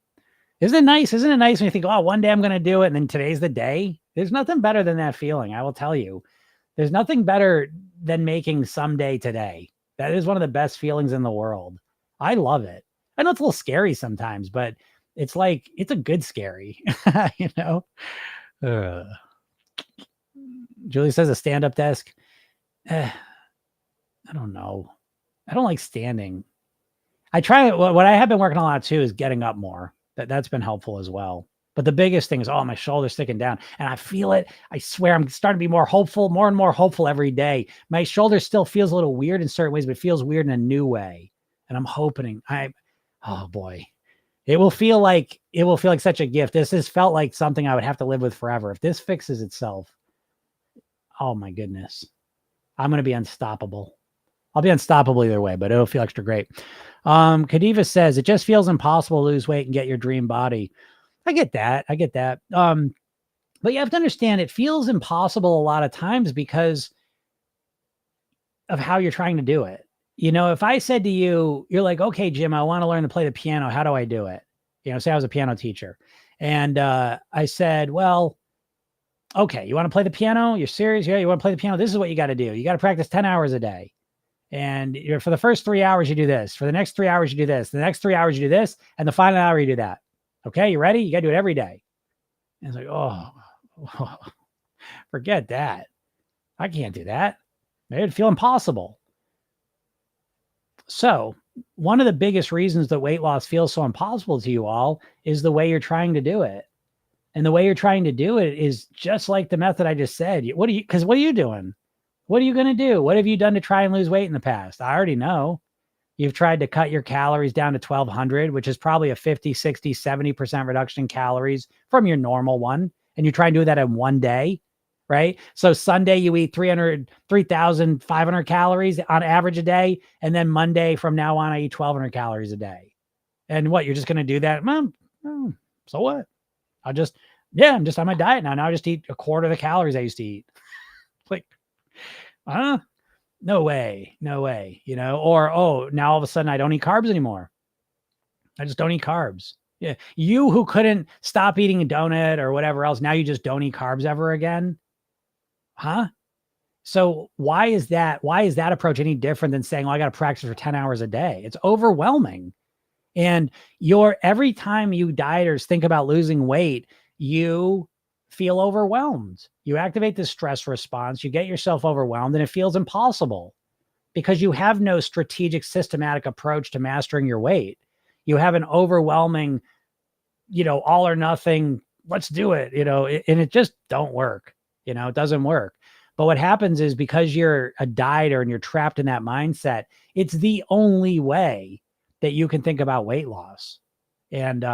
Isn't it nice? Isn't it nice when you think, oh, one day I'm going to do it, and then today's the day? There's nothing better than that feeling. I will tell you, there's nothing better than making someday today. That is one of the best feelings in the world. I love it. I know it's a little scary sometimes, but it's like, it's a good scary, Julie says a stand-up desk. I don't know. I don't like standing. I try. What I have been working a lot too is getting up more. That's been helpful as well. But the biggest thing is, my shoulder's sticking down, and I feel it. I swear, I'm starting to be more hopeful, more and more hopeful every day. My shoulder still feels a little weird in certain ways, but it feels weird in a new way. And I'm hoping oh boy, it will feel like such a gift. This has felt like something I would have to live with forever. If this fixes itself, oh my goodness, I'm going to be unstoppable. I'll be unstoppable either way, but it'll feel extra great. Kadiva says, it just feels impossible to lose weight and get your dream body. I get that. But you have to understand, it feels impossible a lot of times because of how you're trying to do it. If I said to you, you're like, okay, Jim, I want to learn to play the piano. How do I do it? Say I was a piano teacher. And I said, well, okay, you want to play the piano? You're serious? Yeah, you want to play the piano? This is what you got to do. You got to practice 10 hours a day. And for the first 3 hours, you do this. For the next 3 hours, you do this. The next 3 hours, you do this. And the final hour, you do that. Okay, you ready? You got to do it every day. And it's like, oh, forget that. I can't do that. It'd feel impossible. So one of the biggest reasons that weight loss feels so impossible to you all is the way you're trying to do it. And the way you're trying to do it is just like the method I just said. What are you doing? What are you going to do? What have you done to try and lose weight in the past? I already know. You've tried to cut your calories down to 1,200, which is probably a 50, 60, 70% reduction in calories from your normal one. And you try and do that in one day, right? So Sunday you eat 3,500 calories on average a day. And then Monday from now on, I eat 1,200 calories a day. And what, you're just going to do that? So what? I'm just on my diet now. Now I just eat a quarter of the calories I used to eat. Like, no way. Or, now all of a sudden I don't eat carbs anymore. I just don't eat carbs. Yeah. You who couldn't stop eating a donut or whatever else, now you just don't eat carbs ever again. Huh? So why is that approach any different than saying, well, I got to practice for 10 hours a day? It's overwhelming. And every time you diet or think about losing weight, you feel overwhelmed. You activate the stress response, you get yourself overwhelmed, and it feels impossible because you have no strategic, systematic approach to mastering your weight. You have an overwhelming, all or nothing, let's do it, and it just don't work. It doesn't work. But what happens is, because you're a dieter and you're trapped in that mindset, it's the only way that you can think about weight loss. And,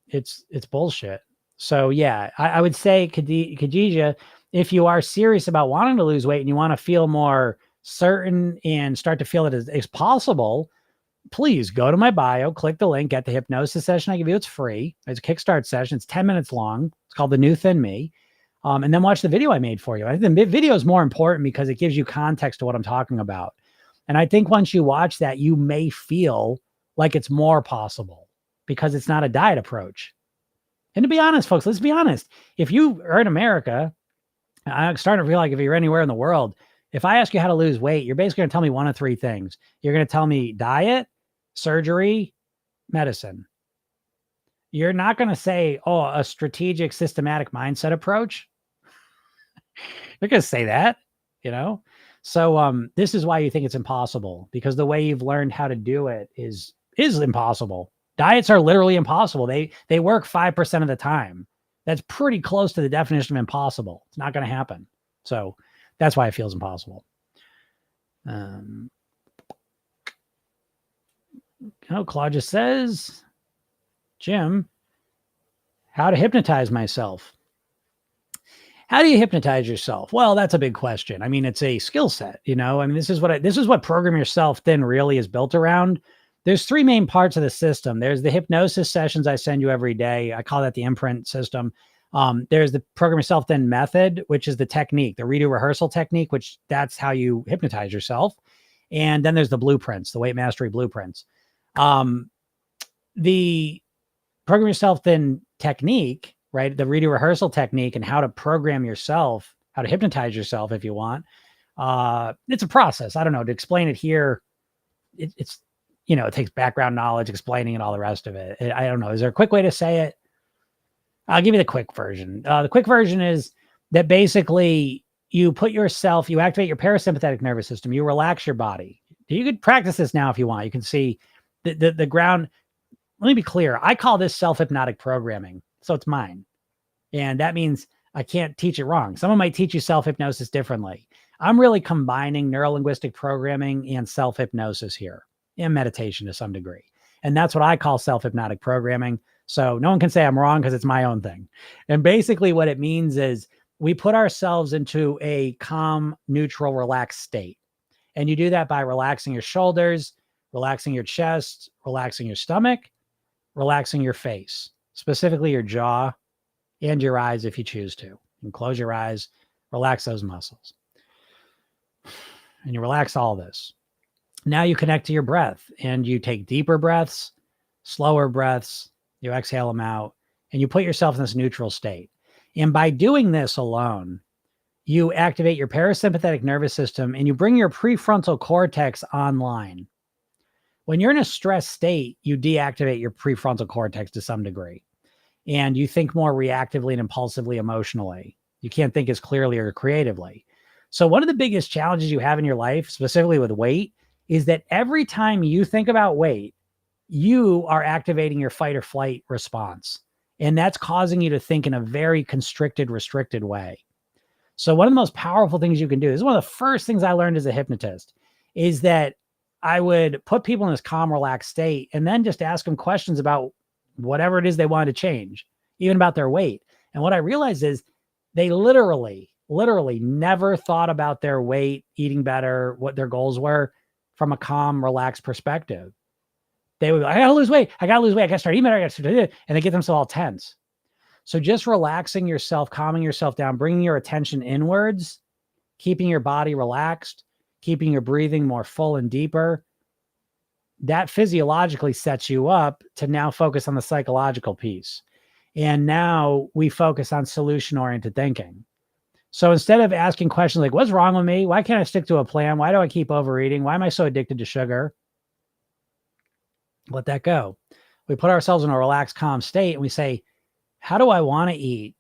it's bullshit. So yeah, I would say, Khadija, if you are serious about wanting to lose weight and you want to feel more certain and start to feel it as possible, please go to my bio, click the link, get the hypnosis session I give you. It's free. It's a kickstart session. It's 10 minutes long. It's called The New Thin Me. And then watch the video I made for you. I think the video is more important because it gives you context to what I'm talking about. And I think once you watch that, you may feel like it's more possible because it's not a diet approach. And to be honest, folks, let's be honest. If you are in America, I'm starting to feel like if you're anywhere in the world, if I ask you how to lose weight, you're basically going to tell me one of three things. You're going to tell me diet, surgery, medicine. You're not going to say, oh, a strategic, systematic mindset approach. You're going to say that, you know? So this is why you think it's impossible, because the way you've learned how to do it is impossible. Diets are literally impossible. They work 5% of the time. That's pretty close to the definition of impossible. It's not going to happen. So that's why it feels impossible. Claudia says, Jim, how to hypnotize myself. How do you hypnotize yourself? Well, that's a big question. I mean, it's a skill set, you know. I mean, this is what Program Yourself Thin really is built around. There's three main parts of the system. There's the hypnosis sessions I send you every day. I call that the imprint system. There's the Program Yourself Thin method, which is the technique, the redo rehearsal technique, which that's how you hypnotize yourself. And then there's the blueprints, the weight mastery blueprints. The Program Yourself Thin technique, right? The redo rehearsal technique and how to program yourself, how to hypnotize yourself if you want. It's a process. I don't know, to explain it here. It's, you know, it takes background knowledge, explaining and all the rest of it. I don't know. Is there a quick way to say it? I'll give you the quick version. The quick version is that basically you activate your parasympathetic nervous system. You relax your body. You could practice this now if you want. You can see the ground. Let me be clear. I call this self-hypnotic programming. So it's mine. And that means I can't teach it wrong. Someone might teach you self-hypnosis differently. I'm really combining neuro-linguistic programming and self-hypnosis here, and meditation to some degree. And that's what I call self-hypnotic programming. So no one can say I'm wrong because it's my own thing. And basically what it means is we put ourselves into a calm, neutral, relaxed state. And you do that by relaxing your shoulders, relaxing your chest, relaxing your stomach, relaxing your face, specifically your jaw and your eyes if you choose to. You can close your eyes, relax those muscles. And you relax all this. Now you connect to your breath and you take deeper breaths, slower breaths, you exhale them out, and you put yourself in this neutral state. And by doing this alone, you activate your parasympathetic nervous system and you bring your prefrontal cortex online. When you're in a stress state, you deactivate your prefrontal cortex to some degree, and you think more reactively and impulsively, emotionally. You can't think as clearly or creatively. So one of the biggest challenges you have in your life, specifically with weight, is that every time you think about weight, you are activating your fight or flight response. And that's causing you to think in a very constricted, restricted way. So one of the most powerful things you can do, this is one of the first things I learned as a hypnotist, is that I would put people in this calm, relaxed state and then just ask them questions about whatever it is they wanted to change, even about their weight. And what I realized is they literally never thought about their weight, eating better, what their goals were from a calm, relaxed perspective. They would be like, I gotta lose weight. I gotta start eating better. And they get themselves all tense. So just relaxing yourself, calming yourself down, bringing your attention inwards, keeping your body relaxed, keeping your breathing more full and deeper, that physiologically sets you up to now focus on the psychological piece. And now we focus on solution-oriented thinking. So instead of asking questions like, what's wrong with me? Why can't I stick to a plan? Why do I keep overeating? Why am I so addicted to sugar? Let that go. We put ourselves in a relaxed, calm state and we say, how do I want to eat?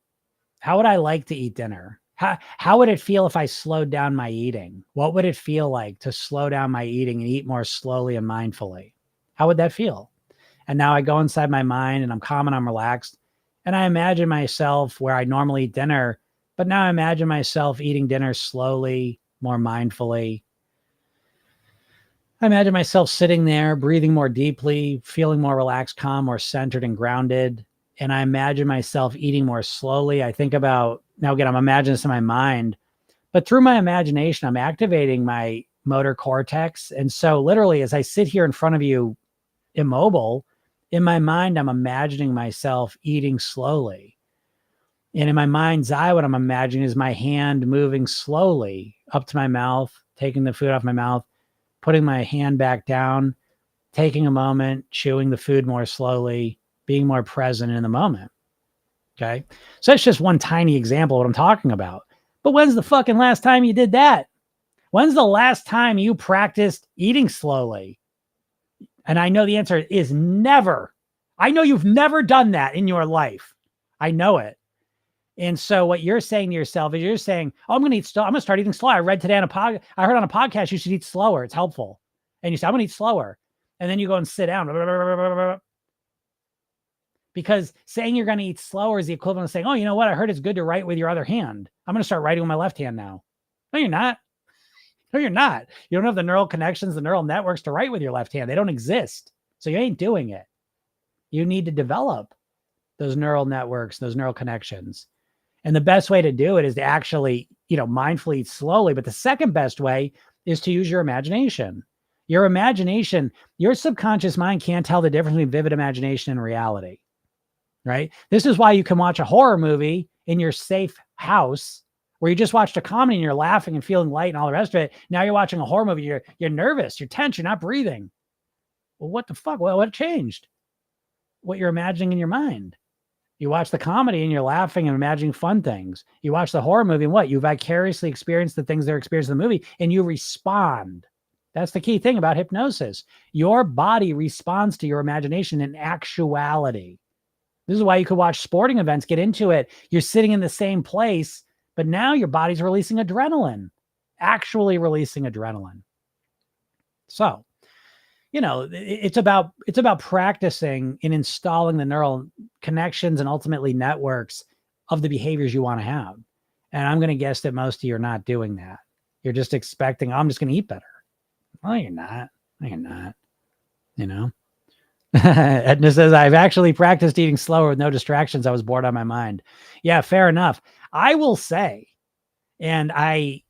How would I like to eat dinner? How would it feel if I slowed down my eating? What would it feel like to slow down my eating and eat more slowly and mindfully? How would that feel? And now I go inside my mind and I'm calm and I'm relaxed. And I imagine myself where I normally eat dinner, but now I imagine myself eating dinner slowly, more mindfully. I imagine myself sitting there, breathing more deeply, feeling more relaxed, calm, more centered and grounded. And I imagine myself eating more slowly. I think about, now again, I'm imagining this in my mind, but through my imagination, I'm activating my motor cortex. And so literally, as I sit here in front of you immobile, in my mind, I'm imagining myself eating slowly. And in my mind's eye, what I'm imagining is my hand moving slowly up to my mouth, taking the food off my mouth, putting my hand back down, taking a moment, chewing the food more slowly, being more present in the moment. Okay. So that's just one tiny example of what I'm talking about. But when's the fucking last time you did that? When's the last time you practiced eating slowly? And I know the answer is never. I know you've never done that in your life. I know it. And so what you're saying to yourself is you're saying, oh, I'm going to eat slow. I'm going to start eating slow. I read today on I heard on a podcast, you should eat slower. It's helpful. And you say, I'm going to eat slower. And then you go and sit down. Because saying you're going to eat slower is the equivalent of saying, oh, you know what? I heard it's good to write with your other hand. I'm going to start writing with my left hand now. No, you're not. No, you're not. You don't have the neural connections, the neural networks to write with your left hand. They don't exist. So you ain't doing it. You need to develop those neural networks, those neural connections. And the best way to do it is to actually, mindfully eat slowly. But the second best way is to use your imagination. Your imagination, your subconscious mind can't tell the difference between vivid imagination and reality, right? This is why you can watch a horror movie in your safe house where you just watched a comedy and you're laughing and feeling light and all the rest of it. Now you're watching a horror movie, you're nervous, you're tense, you're not breathing. Well, what the fuck? Well, what changed? What you're imagining in your mind. You watch the comedy and you're laughing and imagining fun things. You watch the horror movie and what? You vicariously experience the things they're experiencing in the movie and you respond. That's the key thing about hypnosis. Your body responds to your imagination in actuality. This is why you could watch sporting events, get into it. You're sitting in the same place, but now your body's releasing adrenaline, actually releasing adrenaline. So, it's about practicing and installing the neural connections and ultimately networks of the behaviors you want to have. And I'm going to guess that most of you are not doing that. You're just expecting, I'm just going to eat better. Well, you're not. No, you're not. Edna says, I've actually practiced eating slower with no distractions. I was bored on my mind. Yeah, fair enough. I will say, and my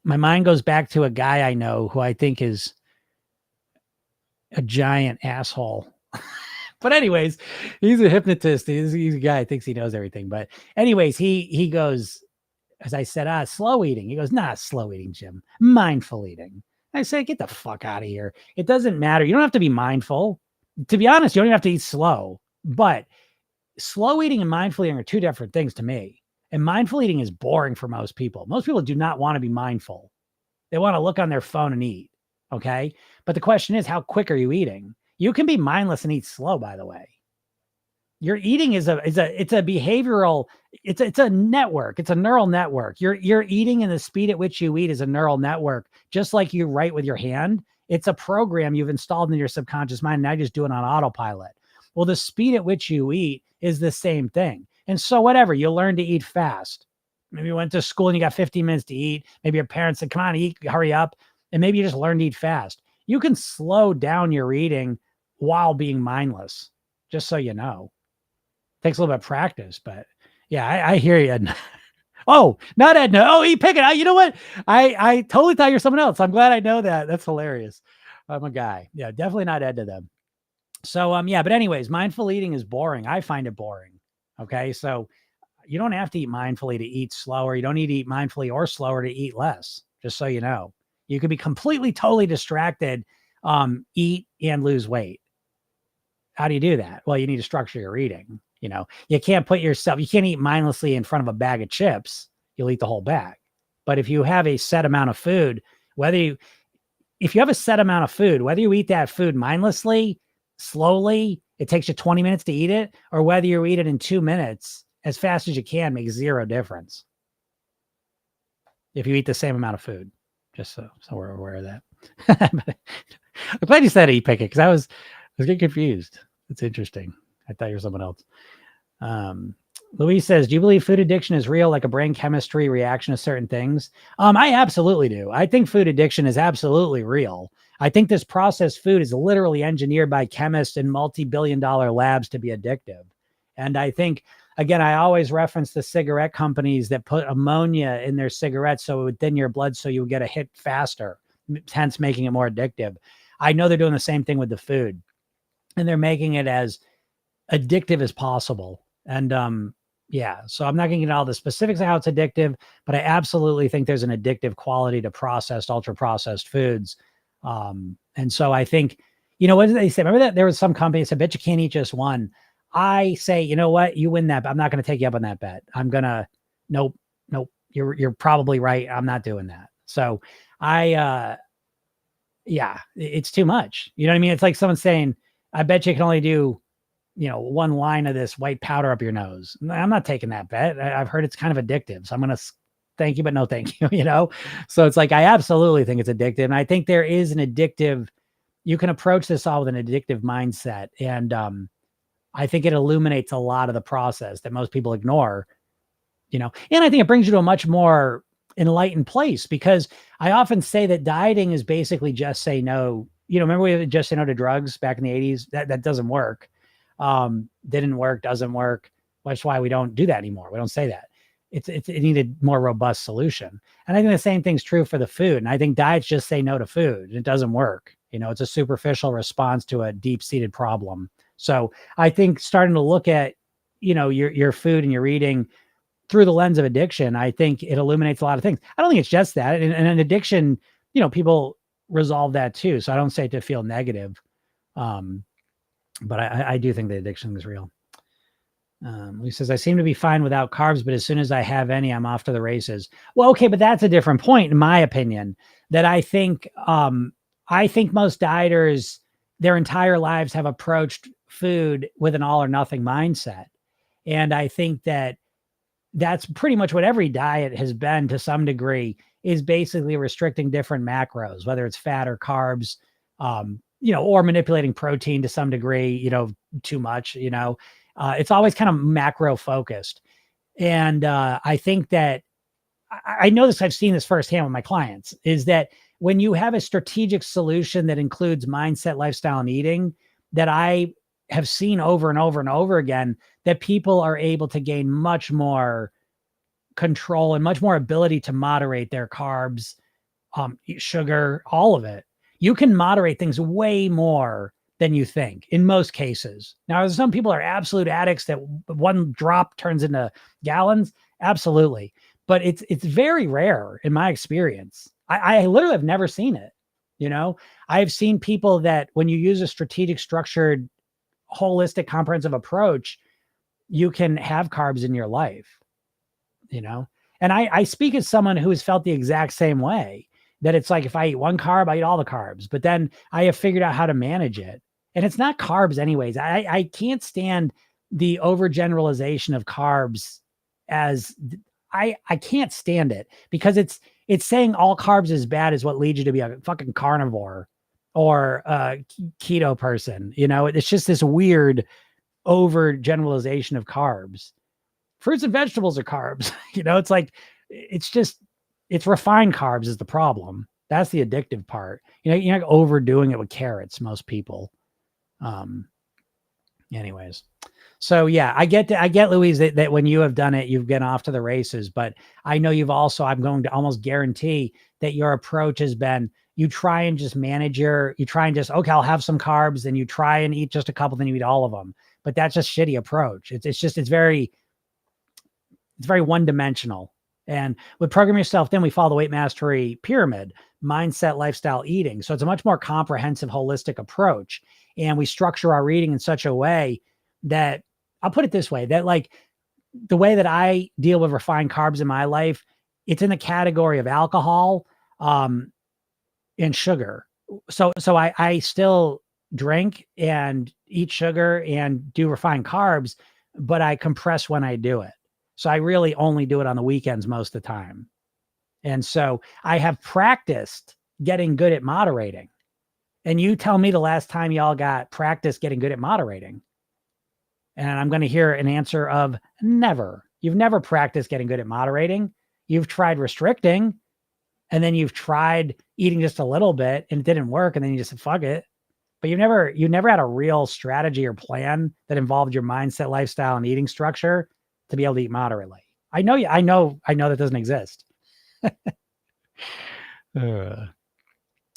mind goes back to a guy I know who I think is a giant asshole. But anyways, he's a hypnotist. He's a guy who thinks he knows everything. But anyways, he goes, as I said, slow eating. He goes, nah, slow eating, Jim. Mindful eating. I say, get the fuck out of here. It doesn't matter. You don't have to be mindful. To be honest, you don't even have to eat slow. But slow eating and mindful eating are two different things to me. And mindful eating is boring for most people. Most people do not want to be mindful. They want to look on their phone and eat. Okay. But the question is, how quick are you eating? You can be mindless and eat slow, by the way. Your eating it's a behavioral, it's a network. It's a neural network. You're eating, and the speed at which you eat is a neural network. Just like you write with your hand, it's a program you've installed in your subconscious mind. Now you just do it on autopilot. Well, the speed at which you eat is the same thing. And so whatever, you'll learn to eat fast. Maybe you went to school and you got 15 minutes to eat. Maybe your parents said, come on, eat, hurry up. And maybe you just learn to eat fast. You can slow down your eating while being mindless, just so you know. Takes a little bit of practice, but yeah, I hear you, Edna. Oh, not Edna. Oh, you pick it. You know what? I totally thought you're someone else. I'm glad I know that. That's hilarious. I'm a guy. Yeah, definitely not Edna then. So, yeah, but anyways, mindful eating is boring. I find it boring. Okay. So you don't have to eat mindfully to eat slower. You don't need to eat mindfully or slower to eat less, just so you know. You could be completely, totally distracted, eat and lose weight. How do you do that? Well, you need to structure your eating. You can't you can't eat mindlessly in front of a bag of chips. You'll eat the whole bag. But if you have a set amount of food, whether you eat that food mindlessly, slowly, it takes you 20 minutes to eat it, or whether you eat it in 2 minutes as fast as you can, makes zero difference. If you eat the same amount of food, just so we're aware of that. I'm glad you said eat pick it, because I was getting confused. It's interesting. I thought you were someone else. Louise says, do you believe food addiction is real, like a brain chemistry reaction to certain things? I absolutely do. I think food addiction is absolutely real. I think this processed food is literally engineered by chemists in multi-billion-dollar labs to be addictive. And I think, again, I always reference the cigarette companies that put ammonia in their cigarettes so it would thin your blood so you would get a hit faster, hence making it more addictive. I know they're doing the same thing with the food, and they're making it as addictive as possible. And yeah, so I'm not going to get into all the specifics of how it's addictive, but I absolutely think there's an addictive quality to processed, ultra processed foods. And so I think, what did they say? Remember that there was some company that said, bet you can't eat just one. I say, you know what? You win that, but I'm not going to take you up on that bet. Nope. You're probably right. I'm not doing that. So yeah, it's too much. You know what I mean? It's like someone saying, I bet you can only do, one line of this white powder up your nose. I'm not taking that bet. I've heard it's kind of addictive. So I'm going to thank you, but no thank you, So it's like, I absolutely think it's addictive. And I think there is an addictive, you can approach this all with an addictive mindset. And I think it illuminates a lot of the process that most people ignore, and I think it brings you to a much more enlightened place, because I often say that dieting is basically just say no. Remember we just say no to drugs back in the 80s? That doesn't work. Didn't work, doesn't work. That's why we don't do that anymore. We don't say that. It needed more robust solution. And I think the same thing's true for the food. And I think diets just say no to food. And it doesn't work. It's a superficial response to a deep-seated problem. So I think starting to look at, your food and your eating through the lens of addiction, I think it illuminates a lot of things. I don't think it's just that. And an addiction, people resolve that too. So I don't say it to feel negative. But I do think the addiction is real. He says, I seem to be fine without carbs, but as soon as I have any, I'm off to the races. Well, okay, but that's a different point, in my opinion, that I think most dieters, their entire lives have approached food with an all or nothing mindset. And I think that that's pretty much what every diet has been to some degree, is basically restricting different macros, whether it's fat or carbs, or manipulating protein to some degree, too much, it's always kind of macro focused. And I think that I know this, I've seen this firsthand with my clients, is that when you have a strategic solution that includes mindset, lifestyle, and eating, that I have seen over and over and over again, that people are able to gain much more control and much more ability to moderate their carbs, sugar, all of it. You can moderate things way more than you think in most cases. Now, some people are absolute addicts that one drop turns into gallons. Absolutely. But it's very rare in my experience. I literally have never seen it. I've seen people that when you use a strategic, structured, holistic, comprehensive approach, you can have carbs in your life, and I speak as someone who has felt the exact same way, that it's like, if I eat one carb, I eat all the carbs, but then I have figured out how to manage it. And it's not carbs anyways. I can't stand the overgeneralization of carbs as I can't stand it, because it's saying all carbs is bad is what leads you to be a fucking carnivore or a keto person. It's just this weird overgeneralization of carbs. Fruits and vegetables are carbs. It's like, it's refined carbs is the problem. That's the addictive part. You're not overdoing it with carrots, most people. Anyways. So yeah, I get Louise that when you have done it, you've gone off to the races, but I know you've also, I'm going to almost guarantee that your approach has been, you try and just okay, I'll have some carbs, and you try and eat just a couple, then you eat all of them. But that's just shitty approach. It's very one-dimensional. And with Program Yourself, then we follow the weight mastery pyramid: mindset, lifestyle, eating. So it's a much more comprehensive, holistic approach. And we structure our eating in such a way that, I'll put it this way, that like the way that I deal with refined carbs in my life, it's in the category of alcohol, and sugar. So I still drink and eat sugar and do refined carbs, but I compress when I do it. So I really only do it on the weekends most of the time. And so I have practiced getting good at moderating. And you tell me the last time y'all got practice getting good at moderating. And I'm going to hear an answer of never. You've never practiced getting good at moderating. You've tried restricting, and then you've tried eating just a little bit and it didn't work. And then you just said, fuck it. But you've never had a real strategy or plan that involved your mindset, lifestyle, and eating structure to be able to eat moderately. I know that doesn't exist.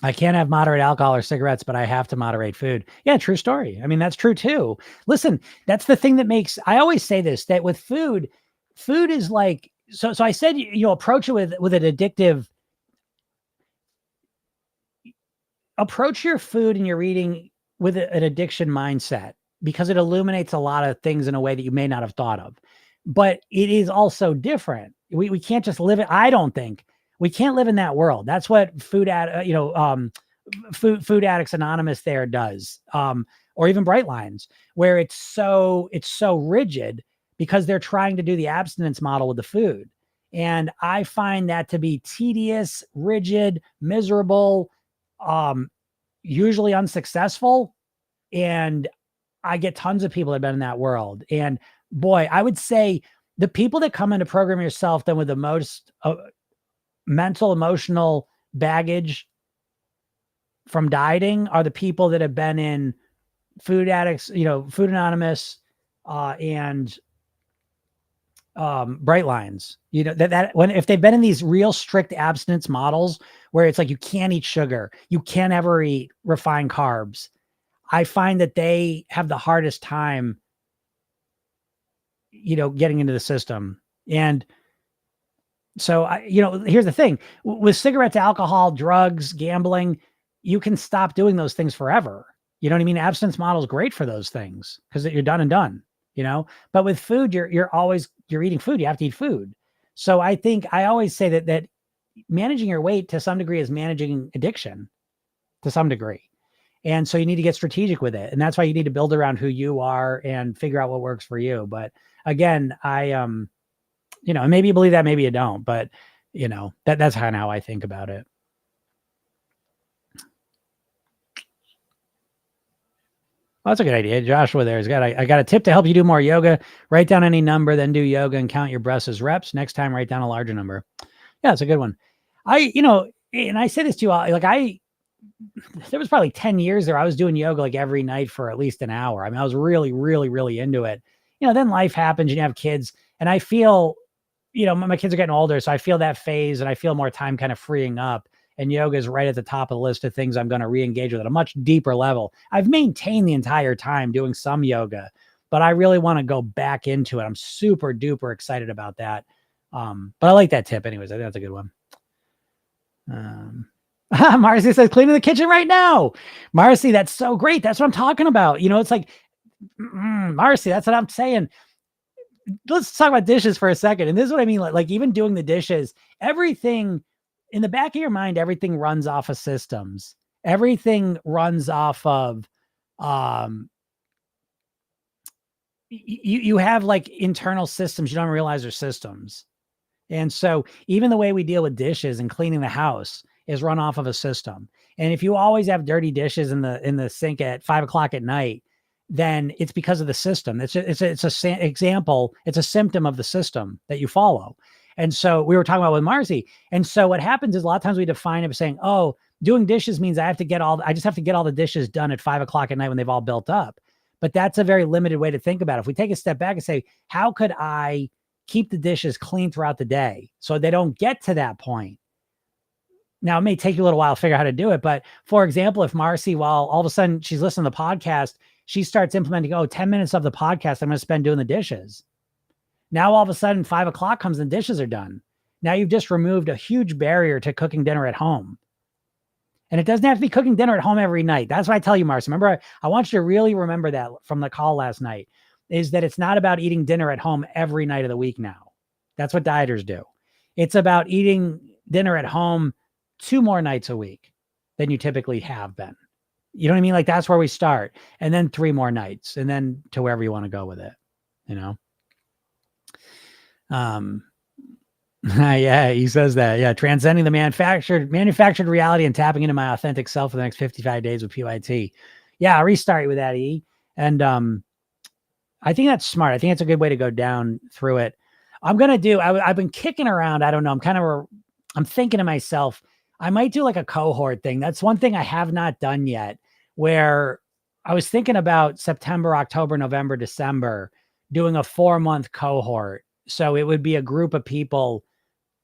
I can't have moderate alcohol or cigarettes, but I have to moderate food. Yeah, true story. I mean, that's true too. Listen, that's the thing that makes, I always say this, that with food is like, so I said, approach it with an addictive, approach your food and your eating with an addiction mindset, because it illuminates a lot of things in a way that you may not have thought of. But it is also different. We can't just live it. I don't think we can't live in that world. That's what Food Addicts Anonymous there does. or even bright lines, where it's so rigid because they're trying to do the abstinence model with the food. And I find that to be tedious, rigid, miserable, usually unsuccessful. And I get tons of people that have been in that world. And boy, I would say the people that come into Program Yourself then with the most mental, emotional baggage from dieting are the people that have been in Food Addicts, Food Anonymous, and bright lines, if they've been in these real strict abstinence models where it's like, you can't eat sugar, you can't ever eat refined carbs, I find that they have the hardest time, getting into the system. And so here's the thing with cigarettes, alcohol, drugs, gambling, you can stop doing those things forever. You know what I mean? Abstinence model is great for those things because you're done and done, but with food, you're eating food. You have to eat food. So I think I always say that managing your weight to some degree is managing addiction to some degree. And so you need to get strategic with it. And that's why you need to build around who you are and figure out what works for you. But again, and maybe you believe that, maybe you don't, but that's kind of how I think about it. Well, that's a good idea. Joshua there's I got a tip to help you do more yoga. Write down any number, then do yoga and count your breaths as reps. Next time, write down a larger number. Yeah, it's a good one. And I say this to you, there was probably 10 years there. I was doing yoga like every night for at least an hour. I mean, I was really, really, really into it. Then life happens and you have kids, and I feel, my kids are getting older. So I feel that phase and I feel more time kind of freeing up. And yoga is right at the top of the list of things I'm going to re-engage with at a much deeper level. I've maintained the entire time doing some yoga, but I really want to go back into it. I'm super duper excited about that. But I like that tip anyways. I think that's a good one. Marcy says, cleaning the kitchen right now. Marcy, that's so great. That's what I'm talking about. It's like, Marcy, that's what I'm saying. Let's talk about dishes for a second. And this is what I mean. Like even doing the dishes, everything in the back of your mind, everything runs off of systems. Everything runs off of, you have like internal systems. You don't realize they're systems. And so even the way we deal with dishes and cleaning the house is run off of a system. And if you always have dirty dishes in the sink at 5 o'clock at night, then it's because of the system. It's a example. It's a symptom of the system that you follow. And so we were talking about with Marcy. And so what happens is a lot of times we define it by saying, oh, doing dishes means I just have to get all the dishes done at 5 o'clock at night when they've all built up. But that's a very limited way to think about it. If we take a step back and say, how could I keep the dishes clean throughout the day so they don't get to that point? Now, it may take you a little while to figure out how to do it. But for example, if Marcy, while all of a sudden she's listening to the podcast, she starts implementing, 10 minutes of the podcast I'm going to spend doing the dishes. Now, all of a sudden, 5 o'clock comes and dishes are done. Now you've just removed a huge barrier to cooking dinner at home. And it doesn't have to be cooking dinner at home every night. That's what I tell you, Marcy. Remember, I want you to really remember that from the call last night, is that it's not about eating dinner at home every night of the week now. That's what dieters do. It's about eating dinner at home 2 more nights a week than you typically have been. You know what I mean? Like that's where we start. And then 3 more nights and then to wherever you want to go with it, Yeah, he says that. Yeah. Transcending the manufactured reality and tapping into my authentic self for the next 55 days with PYT. Yeah. I'll restart you with that, E. And, I think that's smart. I think it's a good way to go down through it. I'm going to do, I've been kicking around. I don't know. I'm thinking to myself, I might do like a cohort thing. That's one thing I have not done yet, where I was thinking about September, October, November, December, doing a 4-month cohort. So it would be a group of people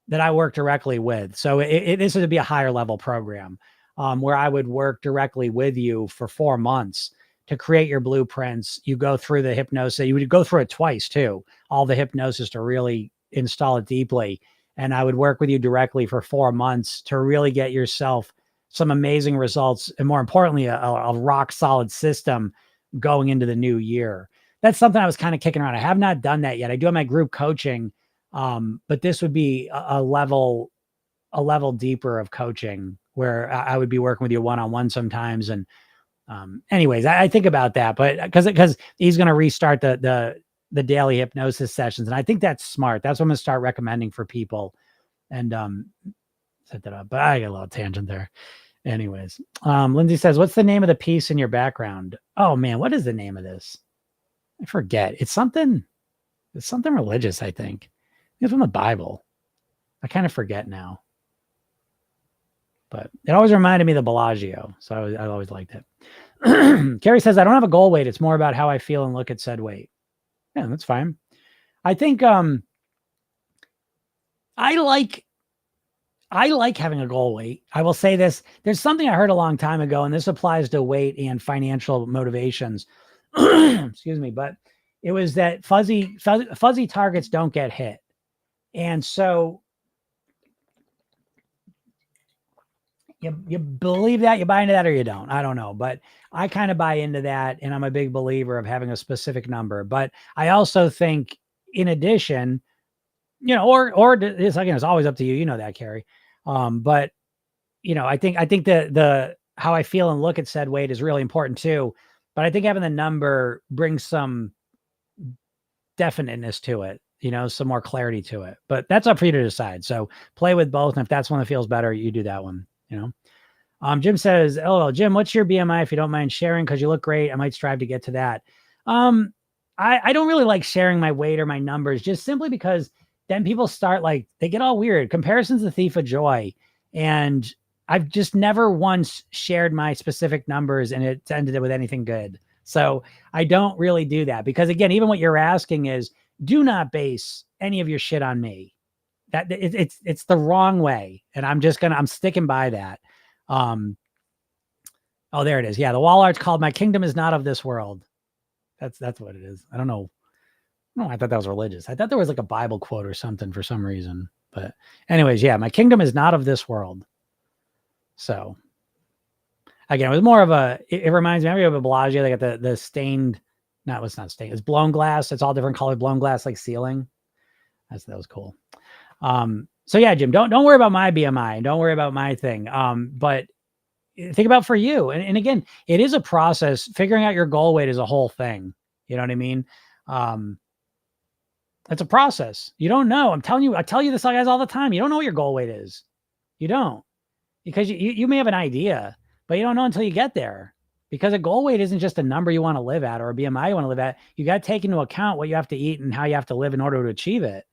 that I work directly with. So this would be a higher level program where I would work directly with you for 4 months to create your blueprints. You go through the hypnosis. You would go through it twice too, all the hypnosis to really install it deeply. And I would work with you directly for 4 months to really get yourself some amazing results. And more importantly, a rock solid system going into the new year. That's something I was kind of kicking around. I have not done that yet. I do have my group coaching, but this would be a level deeper of coaching where I would be working with you one-on-one sometimes. And Anyways, I think about that, but because he's going to restart the daily hypnosis sessions, and I think that's smart. That's what I'm going to start recommending for people, and set that up. But I got a little tangent there. Anyways, Lindsay says, "What's the name of the piece in your background?" Oh man, what is the name of this? I forget. It's something religious, I think. It's from the Bible. I kind of forget now. But it always reminded me of the Bellagio. So I always liked it. Carrie says, I don't have a goal weight. It's more about how I feel and look at said weight. Yeah, that's fine. I think I like having a goal weight. I will say this. There's something I heard a long time ago, and this applies to weight and financial motivations. Excuse me. But it was that fuzzy targets don't get hit. And so you believe that, you buy into that, or you don't. I don't know, but I kind of buy into that, and I'm a big believer of having a specific number. But I also think, in addition, or it's again, it's always up to you. You know that, Carrie. But I think the how I feel and look at said weight is really important too. But I think having the number brings some definiteness to it. Some more clarity to it. But that's up for you to decide. So play with both, and if that's one that feels better, you do that one. Jim says, "LOL, Jim, what's your BMI if you don't mind sharing? Because you look great. I might strive to get to that." I don't really like sharing my weight or my numbers, just simply because then people start they get all weird. Comparison's the thief of joy. And I've just never once shared my specific numbers and it ended with anything good. So I don't really do that, because again, even what you're asking is, do not base any of your shit on me. That it's the wrong way. And I'm sticking by that. Oh, there it is. Yeah. The wall art's called "My Kingdom is Not of This World." That's what it is. I don't know. No, I thought that was religious. I thought there was a Bible quote or something for some reason. But anyways, yeah, my kingdom is not of this world. So again, it was more of it reminds me of a Bellagio. They got the stained, no, it's not stained. It's blown glass. It's all different colored blown glass, like ceiling. That was cool. So yeah, Jim, don't worry about my BMI. Don't worry about my thing. But think about for you. And again, it is a process. Figuring out your goal weight is a whole thing. You know what I mean? It's a process. You don't know. I tell you this, guys, all the time. You don't know what your goal weight is. You don't, because you may have an idea, but you don't know until you get there, because a goal weight isn't just a number you want to live at or a BMI you want to live at. You got to take into account what you have to eat and how you have to live in order to achieve it.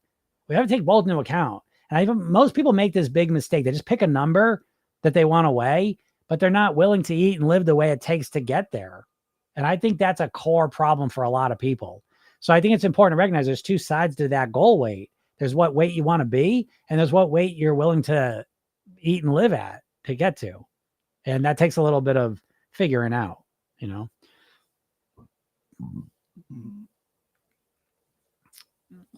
We have to take both into account. And most people make this big mistake. They just pick a number that they want to weigh, but they're not willing to eat and live the way it takes to get there. And I think that's a core problem for a lot of people. So I think it's important to recognize there's two sides to that goal weight. There's what weight you want to be, and there's what weight you're willing to eat and live at to get to. And that takes a little bit of figuring out,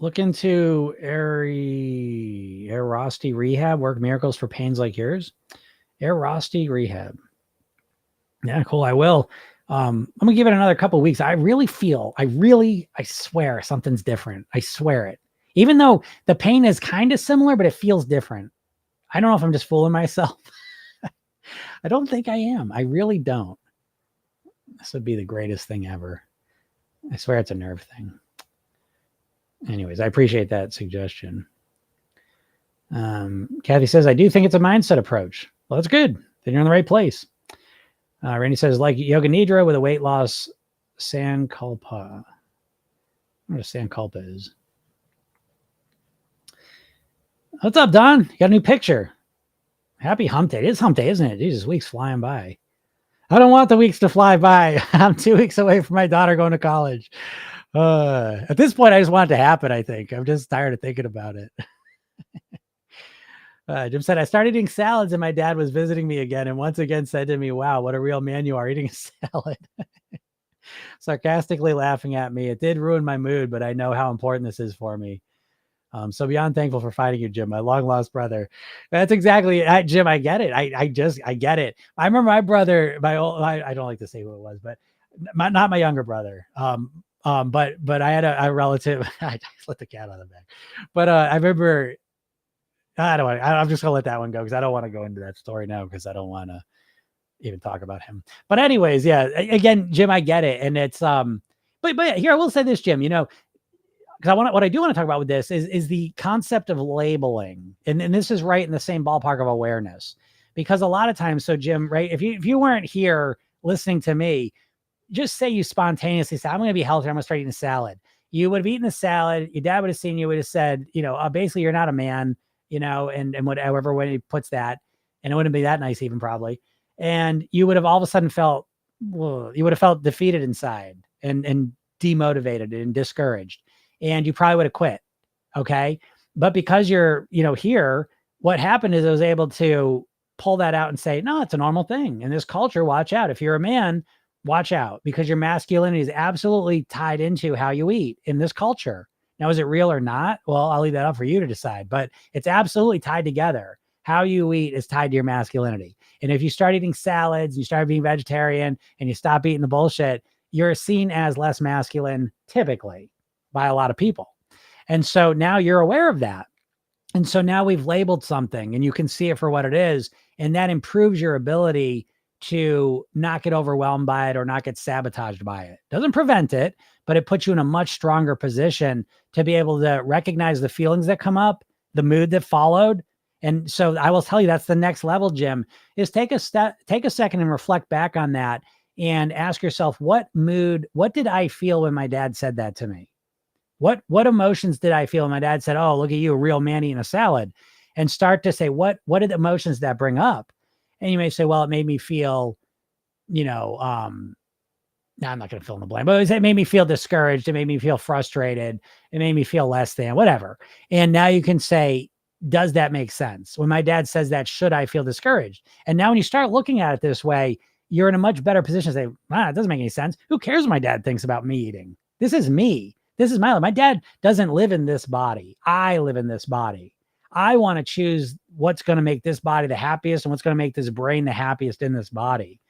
Look into Airosty Rehab, work miracles for pains like yours. Airosty Rehab. Yeah, cool. I will. I'm gonna give it another couple of weeks. I swear something's different. I swear it. Even though the pain is kind of similar, but it feels different. I don't know if I'm just fooling myself. I don't think I am. I really don't. This would be the greatest thing ever. I swear it's a nerve thing. Anyways, I appreciate that suggestion. Kathy says, I do think it's a mindset approach. Well, that's good. Then you're in the right place. Randy says, like Yoga Nidra with a weight loss Sankalpa. I don't know what a Sankalpa is. What's up, Don? You got a new picture. Happy hump day. It is hump day, isn't it? Jesus, weeks flying by. I don't want the weeks to fly by. I'm 2 weeks away from my daughter going to college. At this point, I just want it to happen, I think. I'm just tired of thinking about it. Jim said, I started eating salads and my dad was visiting me again and once again said to me, wow, what a real man you are, eating a salad. Sarcastically laughing at me. It did ruin my mood, but I know how important this is for me. So beyond thankful for finding you, Jim, my long lost brother. That's exactly it. Jim, I get it. I get it. I remember my brother, I don't like to say who it was, but not my younger brother. But I had a relative. I just let the cat out of the bag. But I remember, I'm just gonna let that one go because I don't want to go into that story now because I don't want to even talk about him. But anyways, yeah, again, Jim, I get it. And it's, but here I will say this, Jim, because what I do want to talk about with this is the concept of labeling. And this is right in the same ballpark of awareness, because a lot of times, so Jim, right, if you weren't here listening to me, just say you spontaneously say, I'm going to be healthy, I'm going to start eating a salad. You would have eaten a salad. Your dad would have seen you, would have said, basically you're not a man, and whatever way he puts that. And it wouldn't be that nice even probably. And you would have all of a sudden felt, you would have felt defeated inside and demotivated and discouraged. And you probably would have quit. Okay. But because you're, here, what happened is I was able to pull that out and say, no, it's a normal thing in this culture. Watch out. If you're a man, watch out, because your masculinity is absolutely tied into how you eat in this culture. Now, is it real or not? Well, I'll leave that up for you to decide, but it's absolutely tied together. How you eat is tied to your masculinity. And if you start eating salads, you start being vegetarian, and you stop eating the bullshit, you're seen as less masculine, typically, by a lot of people. And so now you're aware of that. And so now we've labeled something and you can see it for what it is. And that improves your ability to not get overwhelmed by it or not get sabotaged by it. Doesn't prevent it, but it puts you in a much stronger position to be able to recognize the feelings that come up, the mood that followed. And so I will tell you, that's the next level, Jim, is take a second and reflect back on that and ask yourself, what did I feel when my dad said that to me? What emotions did I feel when my dad said, oh, look at you, a real man eating a salad? And start to say, what are the emotions that bring up? And you may say, well, it made me feel, no, I'm not going to fill in the blank, but it made me feel discouraged. It made me feel frustrated. It made me feel less than, whatever. And now you can say, does that make sense? When my dad says that, should I feel discouraged? And now when you start looking at it this way, you're in a much better position to say, it doesn't make any sense. Who cares what my dad thinks about me eating? This is me. This is my life. My dad doesn't live in this body. I live in this body. I want to choose what's going to make this body the happiest and what's going to make this brain the happiest in this body.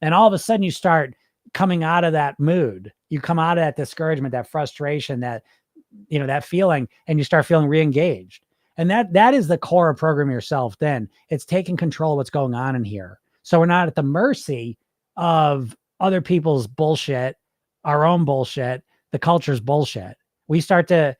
And all of a sudden you start coming out of that mood. You come out of that discouragement, that frustration, that feeling, and you start feeling re-engaged. And that is the core of Program Yourself. Then it's taking control of what's going on in here. So we're not at the mercy of other people's bullshit, our own bullshit, the culture's bullshit. We start to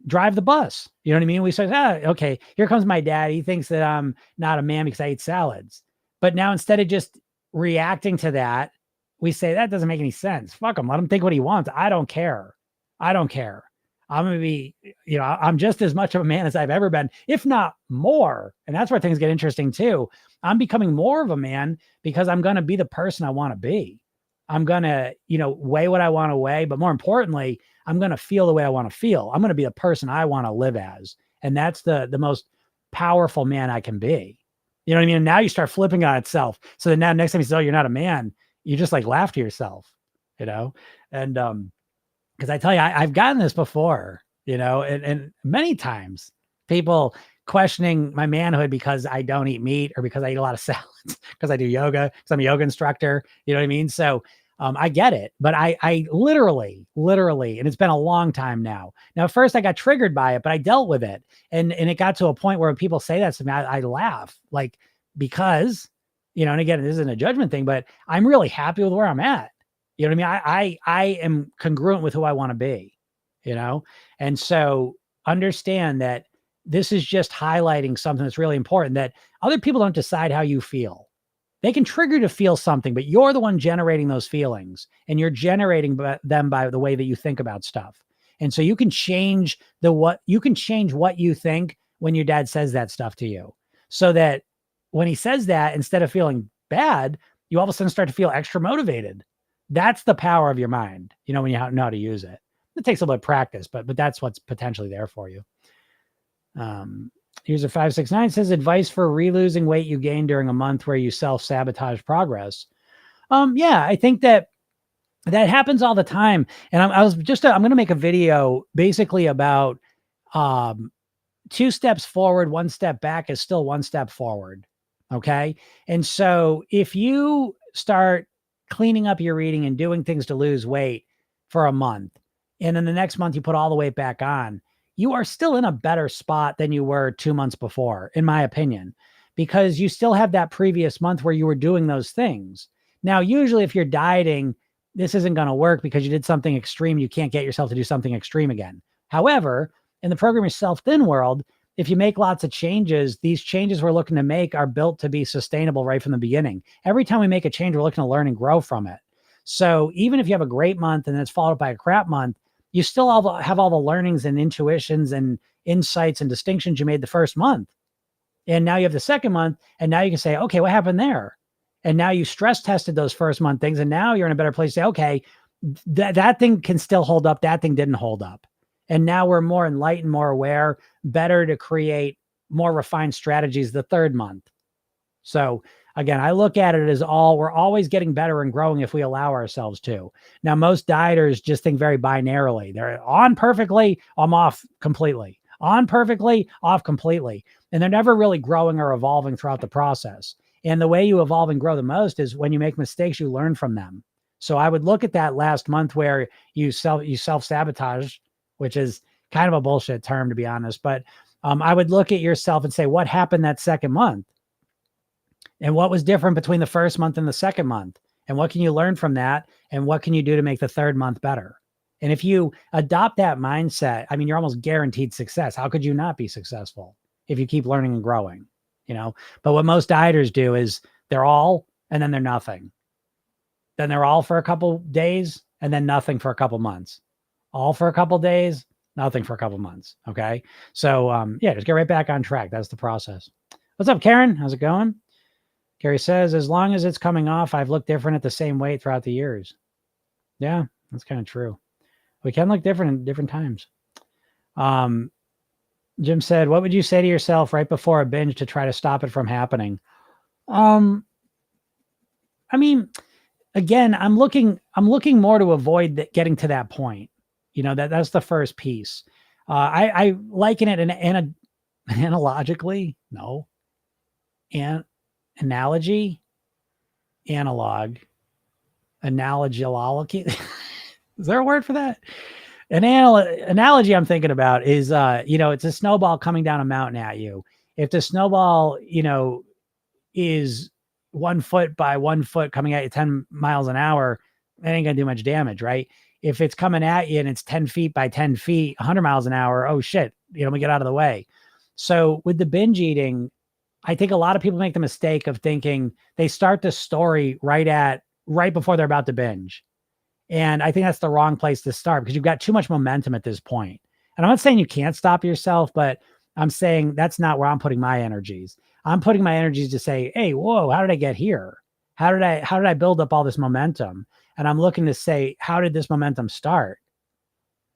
drive the bus. You know what I mean? We say, okay, here comes my dad. He thinks that I'm not a man because I eat salads. But now instead of just reacting to that, we say, that doesn't make any sense. Fuck him. Let him think what he wants. I don't care. I'm going to be, I'm just as much of a man as I've ever been, if not more. And that's where things get interesting too. I'm becoming more of a man because I'm going to be the person I want to be. I'm going to, weigh what I want to weigh, but more importantly, I'm going to feel the way I want to feel. I'm going to be the person I want to live as. And that's the most powerful man I can be. You know what I mean? And now you start flipping on itself. So then now next time you say, oh, you're not a man, you just like laugh to yourself, and, because I tell you, I've gotten this before, and many times people questioning my manhood because I don't eat meat or because I eat a lot of salads, because I do yoga, because I'm a yoga instructor. You know what I mean? So I get it, but I literally, and it's been a long time now. Now, at first I got triggered by it, but I dealt with it. And it got to a point where when people say that to me, I laugh, like, because, and again, this isn't a judgment thing, but I'm really happy with where I'm at. You know what I mean? I am congruent with who I want to be, and so understand that this is just highlighting something that's really important, that other people don't decide how you feel. They can trigger you to feel something, but you're the one generating those feelings, and you're generating them by the way that you think about stuff. And so you can change what you think when your dad says that stuff to you, so that when he says that, instead of feeling bad, you all of a sudden start to feel extra motivated. That's the power of your mind, when you know how to use it. It takes a little bit of practice, but that's what's potentially there for you. User 569 says, advice for re-losing weight you gained during a month where you self-sabotage progress. Yeah, I think that happens all the time. And I'm going to make a video basically about 2 steps forward, 1 step back is still 1 step forward. Okay. And so if you start cleaning up your eating and doing things to lose weight for a month, and then the next month you put all the weight back on, you are still in a better spot than you were 2 months before, in my opinion, because you still have that previous month where you were doing those things. Now, usually if you're dieting, this isn't going to work because you did something extreme. You can't get yourself to do something extreme again. However, in the Program Yourself Thin world, if you make lots of changes, these changes we're looking to make are built to be sustainable right from the beginning. Every time we make a change, we're looking to learn and grow from it. So even if you have a great month and it's followed up by a crap month, you still have all the learnings and intuitions and insights and distinctions you made the first month. And now you have the second month, and now you can say, okay, what happened there? And now you stress tested those first month things, and now you're in a better place to say, okay, that thing can still hold up. That thing didn't hold up. And now we're more enlightened, more aware, better to create more refined strategies the third month. So again, I look at it as we're always getting better and growing if we allow ourselves to. Now, most dieters just think very binarily. They're on perfectly, I'm off completely. On perfectly, off completely. And they're never really growing or evolving throughout the process. And the way you evolve and grow the most is when you make mistakes, you learn from them. So I would look at that last month where you self-sabotage, which is kind of a bullshit term, to be honest. But I would look at yourself and say, what happened that second month? And what was different between the first month and the second month? And what can you learn from that? And what can you do to make the third month better? And if you adopt that mindset, I mean, you're almost guaranteed success. How could you not be successful if you keep learning and growing? But what most dieters do is they're all, and then they're nothing. Then they're all for a couple days, and then nothing for a couple months. All for a couple days, nothing for a couple months. Okay. So just get right back on track. That's the process. What's up, Karen? How's it going? Carrie says, as long as it's coming off, I've looked different at the same weight throughout the years. Yeah, that's kind of true. We can look different at different times. Jim said, what would you say to yourself right before a binge to try to stop it from happening? I mean, again, I'm looking more to avoid getting to that point. That's the first piece. I liken it analogically. No. Analogy, analog, analogy. Is there a word for that? An analogy I'm thinking about is, it's a snowball coming down a mountain at you. If the snowball, is 1 foot by 1 foot coming at you 10 miles an hour, it ain't gonna do much damage, right? If it's coming at you and it's 10 feet by 10 feet, 100 miles an hour, oh shit, we get out of the way. So with the binge eating, I think a lot of people make the mistake of thinking they start the story right before they're about to binge. And I think that's the wrong place to start because you've got too much momentum at this point. And I'm not saying you can't stop yourself, but I'm saying that's not where I'm putting my energies. I'm putting my energies to say, hey, whoa, how did I get here? How did I build up all this momentum? And I'm looking to say, how did this momentum start?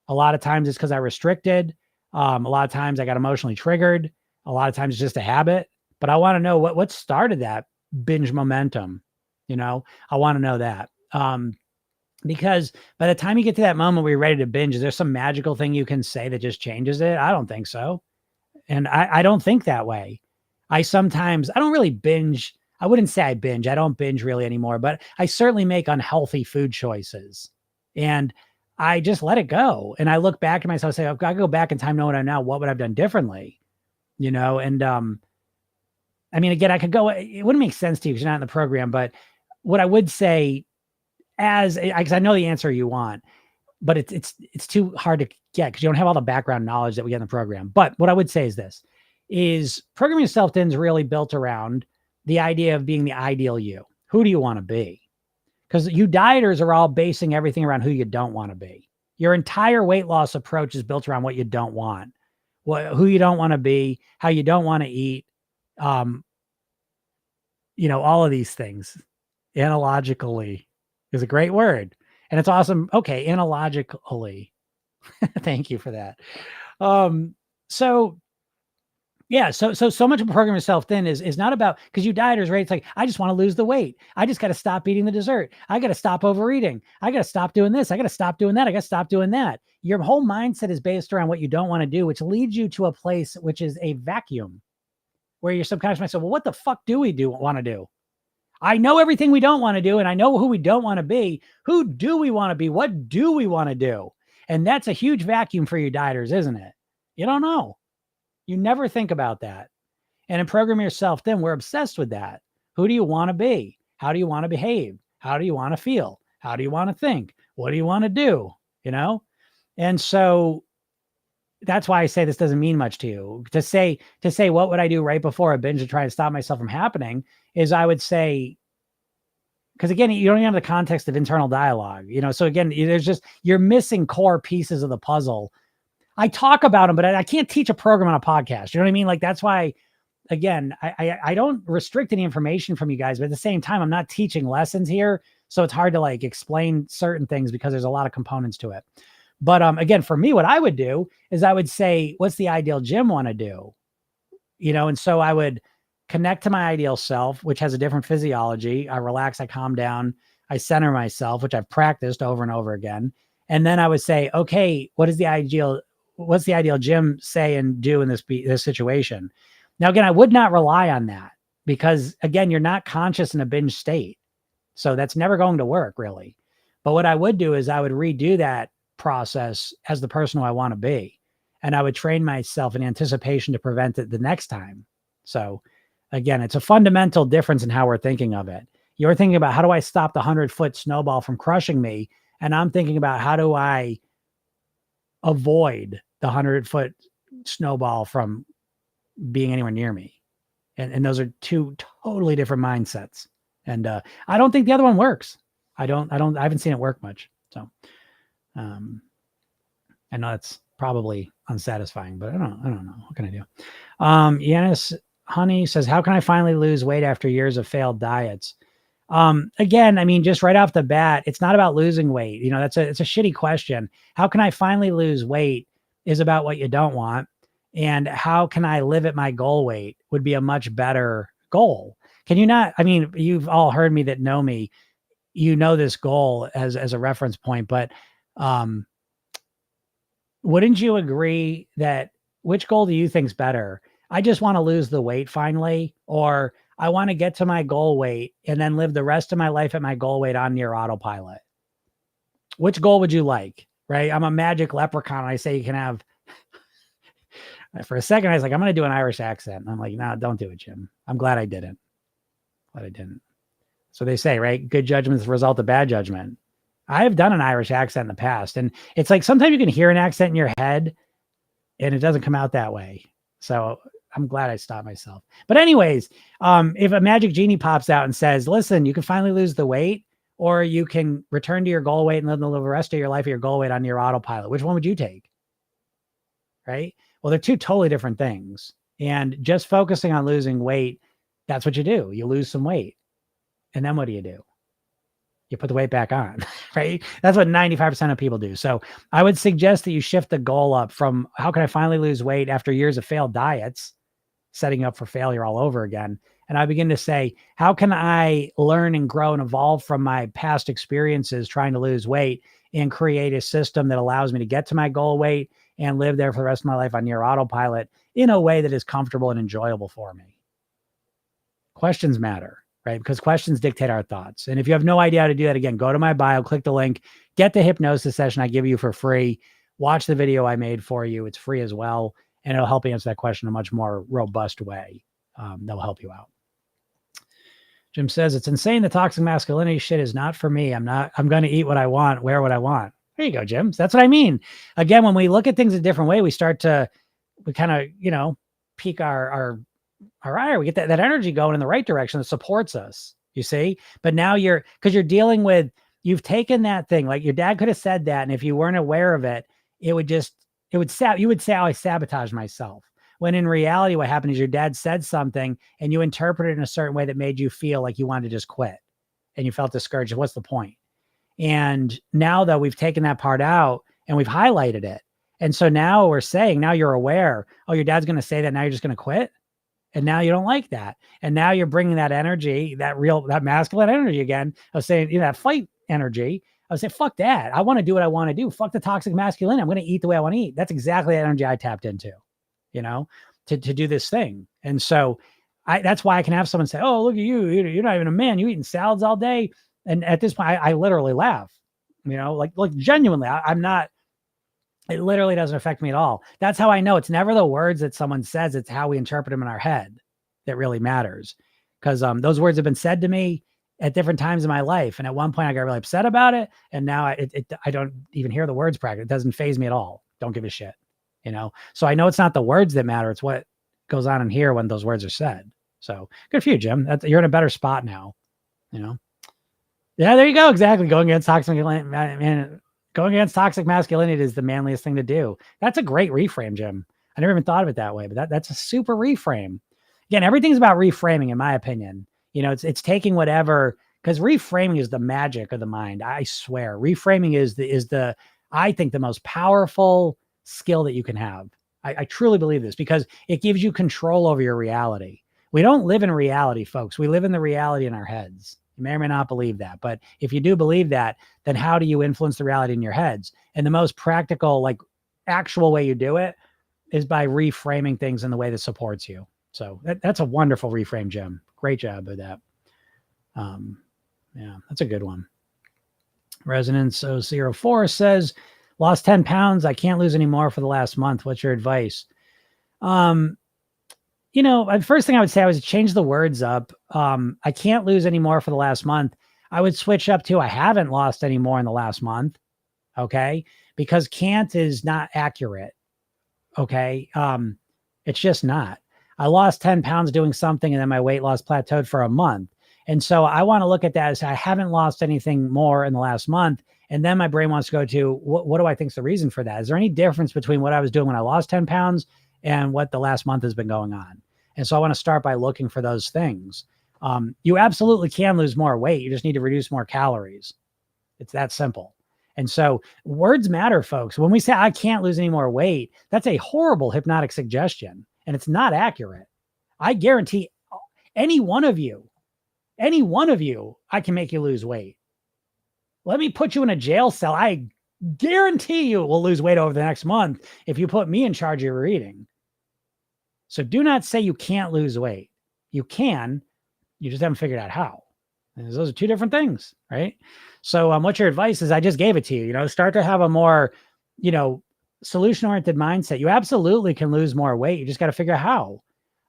A lot of times it's because I restricted. A lot of times I got emotionally triggered. A lot of times it's just a habit. But I want to know what started that binge momentum. I want to know that. Because by the time you get to that moment where you're ready to binge, is there some magical thing you can say that just changes it? I don't think so. And I don't think that way. I don't really binge. I wouldn't say I binge. I don't binge really anymore, but I certainly make unhealthy food choices. And I just let it go. And I look back at myself and say, I've got to go back in time knowing I know what would I have done differently, and I mean, again, I could go, it wouldn't make sense to you because you're not in the program, but what I would say because I know the answer you want, but it's too hard to get because you don't have all the background knowledge that we get in the program. But what I would say is Programming Yourself Thin is really built around the idea of being the ideal you. Who do you want to be? Because you dieters are all basing everything around who you don't want to be. Your entire weight loss approach is built around what you don't want, who you don't want to be, how you don't want to eat, all of these things. Analogically is a great word. And it's awesome. Okay, analogically. Thank you for that. So much of Program Yourself Thin is not about, because you dieters, right? It's like, I just want to lose the weight. I just got to stop eating the dessert. I got to stop overeating. I got to stop doing this. I got to stop doing that. I got to stop doing that. Your whole mindset is based around what you don't want to do, which leads you to a place which is a vacuum where your subconscious mind says, well, what the fuck do we want to do? I know everything we don't want to do, and I know who we don't want to be. Who do we want to be? What do we want to do? And that's a huge vacuum for you dieters, isn't it? You don't know. You never think about that. And in Program Yourself Thin, we're obsessed with that. Who do you want to be? How do you want to behave? How do you want to feel? How do you want to think? What do you want to do? You know? And so that's why I say this doesn't mean much to you. To say, what would I do right before a binge to try to stop myself from happening is I would say, because again, you don't even have the context of internal dialogue, you know? So again, you're missing core pieces of the puzzle. I talk about them, but I can't teach a program on a podcast. You know what I mean? Like, that's why, again, I don't restrict any information from you guys, but at the same time, I'm not teaching lessons here. So it's hard to like explain certain things because there's a lot of components to it. But again, for me, what I would do is I would say, what's the ideal gym want to do? You know, and so I would connect to my ideal self, which has a different physiology. I relax, I calm down, I center myself, which I've practiced over and over again. And then I would say, okay, what's the ideal gym say and do in this situation? Now, again, I would not rely on that because, again, you're not conscious in a binge state. So that's never going to work, really. But what I would do is I would redo that process as the person who I want to be. And I would train myself in anticipation to prevent it the next time. So again, it's a fundamental difference in how we're thinking of it. You're thinking about, how do I stop the 100-foot snowball from crushing me? And I'm thinking about, how do I avoid the 100-foot snowball from being anywhere near me? And those are two totally different mindsets. And I don't think the other one works. I haven't seen it work much. So I know it's probably unsatisfying, but I don't know. What can I do? Yanis Honey says, how can I finally lose weight after years of failed diets? Again, I mean, just right off the bat, it's not about losing weight. You know, it's a shitty question. How can I finally lose weight is about what you don't want. And how can I live at my goal weight would be a much better goal. Can you not? I mean, you've all heard me that know me, you know, this goal as a reference point, but wouldn't you agree that which goal do you think's better? I just want to lose the weight finally, or I want to get to my goal weight and then live the rest of my life at my goal weight on near autopilot. Which goal would you like? Right? I'm a magic leprechaun. I say you can have. For a second, I was like, I'm going to do an Irish accent. And I'm like, no, don't do it, Jim. I'm glad I didn't. So they say, right? Good judgment is the result of bad judgment. I have done an Irish accent in the past. And it's like, sometimes you can hear an accent in your head and it doesn't come out that way. So I'm glad I stopped myself. But anyways, if a magic genie pops out and says, listen, you can finally lose the weight, or you can return to your goal weight and live the rest of your life at your goal weight on your autopilot, which one would you take? Right? Well, they're two totally different things. And just focusing on losing weight, that's what you do. You lose some weight. And then what do? You put the weight back on, right? That's what 95% of people do. So I would suggest that you shift the goal up from, how can I finally lose weight after years of failed diets, setting up for failure all over again. And I begin to say, how can I learn and grow and evolve from my past experiences trying to lose weight and create a system that allows me to get to my goal weight and live there for the rest of my life on near autopilot in a way that is comfortable and enjoyable for me? Questions matter, right? Because questions dictate our thoughts. And if you have no idea how to do that, again, go to my bio, click the link, get the hypnosis session I give you for free. Watch the video I made for you. It's free as well. And it'll help you answer that question in a much more robust way. That'll help you out. Jim says, it's insane. The toxic masculinity shit is not for me. I'm going to eat what I want, wear what I want. There you go, Jim. That's what I mean. Again, when we look at things a different way, we kind of, peak our ire. We get that energy going in the right direction that supports us, you see? But now because you're dealing with, you've taken that thing, like your dad could have said that. And if you weren't aware of it, you would say, oh, I sabotaged myself. When in reality, what happened is your dad said something and you interpreted it in a certain way that made you feel like you wanted to just quit and you felt discouraged. What's the point? And now that we've taken that part out and we've highlighted it. And so now we're saying, now you're aware, oh, your dad's going to say that. Now you're just going to quit. And now you don't like that. And now you're bringing that energy, that masculine energy again. I was saying, that fight energy. I was saying, fuck that. I want to do what I want to do. Fuck the toxic masculinity. I'm going to eat the way I want to eat. That's exactly the energy I tapped into, to do this thing. And so that's why I can have someone say, oh, look at you. You're not even a man. You eating salads all day. And at this point, I literally laugh, like genuinely, I'm not, it literally doesn't affect me at all. That's how I know it's never the words that someone says. It's how we interpret them in our head. that really matters. Because those words have been said to me at different times in my life. And at one point I got really upset about it. And now I don't even hear the words practice. It doesn't faze me at all. Don't give a shit, you know? So I know it's not the words that matter. It's what goes on in here when those words are said. So good for you, Jim. You're in a better spot now, you know? Yeah, there you go. Exactly. Going against toxic masculinity is the manliest thing to do. That's a great reframe, Jim. I never even thought of it that way, but that's a super reframe. Again, everything's about reframing, in my opinion. You know, it's taking whatever, because reframing is the magic of the mind. I swear, reframing is the I think the most powerful skill that you can have. I truly believe this because it gives you control over your reality. We don't live in reality, folks. We live in the reality in our heads. You may or may not believe that, but if you do believe that, then how do you influence the reality in your heads? And the most practical, like actual way you do it is by reframing things in the way that supports you. So that's a wonderful reframe, Jim. Great job with that. Yeah, that's a good one. Resonance 004 says, lost 10 pounds. I can't lose any more for the last month. What's your advice? You know, the first thing I would say, I would change the words up. I can't lose any more for the last month. I would switch up to, I haven't lost any more in the last month. Okay. Because can't is not accurate. Okay. It's just not. I lost 10 pounds doing something and then my weight loss plateaued for a month. And so I want to look at that as I haven't lost anything more in the last month. And then my brain wants to go to what do I think is the reason for that? Is there any difference between what I was doing when I lost 10 pounds and what the last month has been going on? And so I want to start by looking for those things. You absolutely can lose more weight. You just need to reduce more calories. It's that simple. And so words matter, folks. When we say I can't lose any more weight, that's a horrible hypnotic suggestion. And it's not accurate. I guarantee any one of you, I can make you lose weight. Let me put you in a jail cell. I guarantee you will lose weight over the next month if you put me in charge of your eating. So do not say you can't lose weight. You can, you just haven't figured out how. And those are two different things, right? So what your advice is, I just gave it to you, you know, start to have a more, you know, solution-oriented mindset. You absolutely can lose more weight. You just got to figure out how.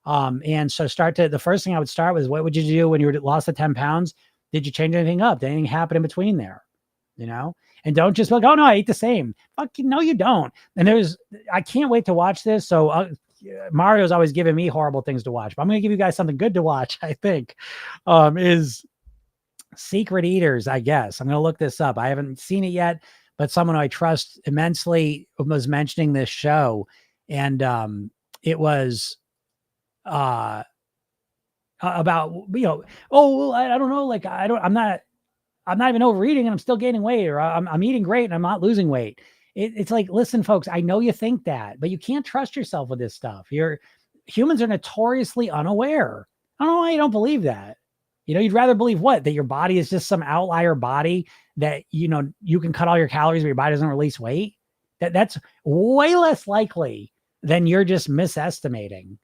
And so the first thing I would start with is, what would you do when you lost the 10 pounds? Did you change anything up? Did anything happen in between there? You know, and don't just be like, oh no, I ate the same. Fuck, no, you don't. And I can't wait to watch this. So Mario's always giving me horrible things to watch, but I'm going to give you guys something good to watch. I think, is Secret Eaters. I guess I'm going to look this up. I haven't seen it yet, but someone I trust immensely was mentioning this show, and it was about, you know, oh, I don't know, like I'm not even overeating and I'm still gaining weight, or I'm eating great and I'm not losing weight. It's like, listen, folks, I know you think that, but you can't trust yourself with this stuff. Humans are notoriously unaware. I don't know why you don't believe that. You know, you'd rather believe what? That your body is just some outlier body that, you know, you can cut all your calories, but your body doesn't release weight. That's way less likely than you're just misestimating.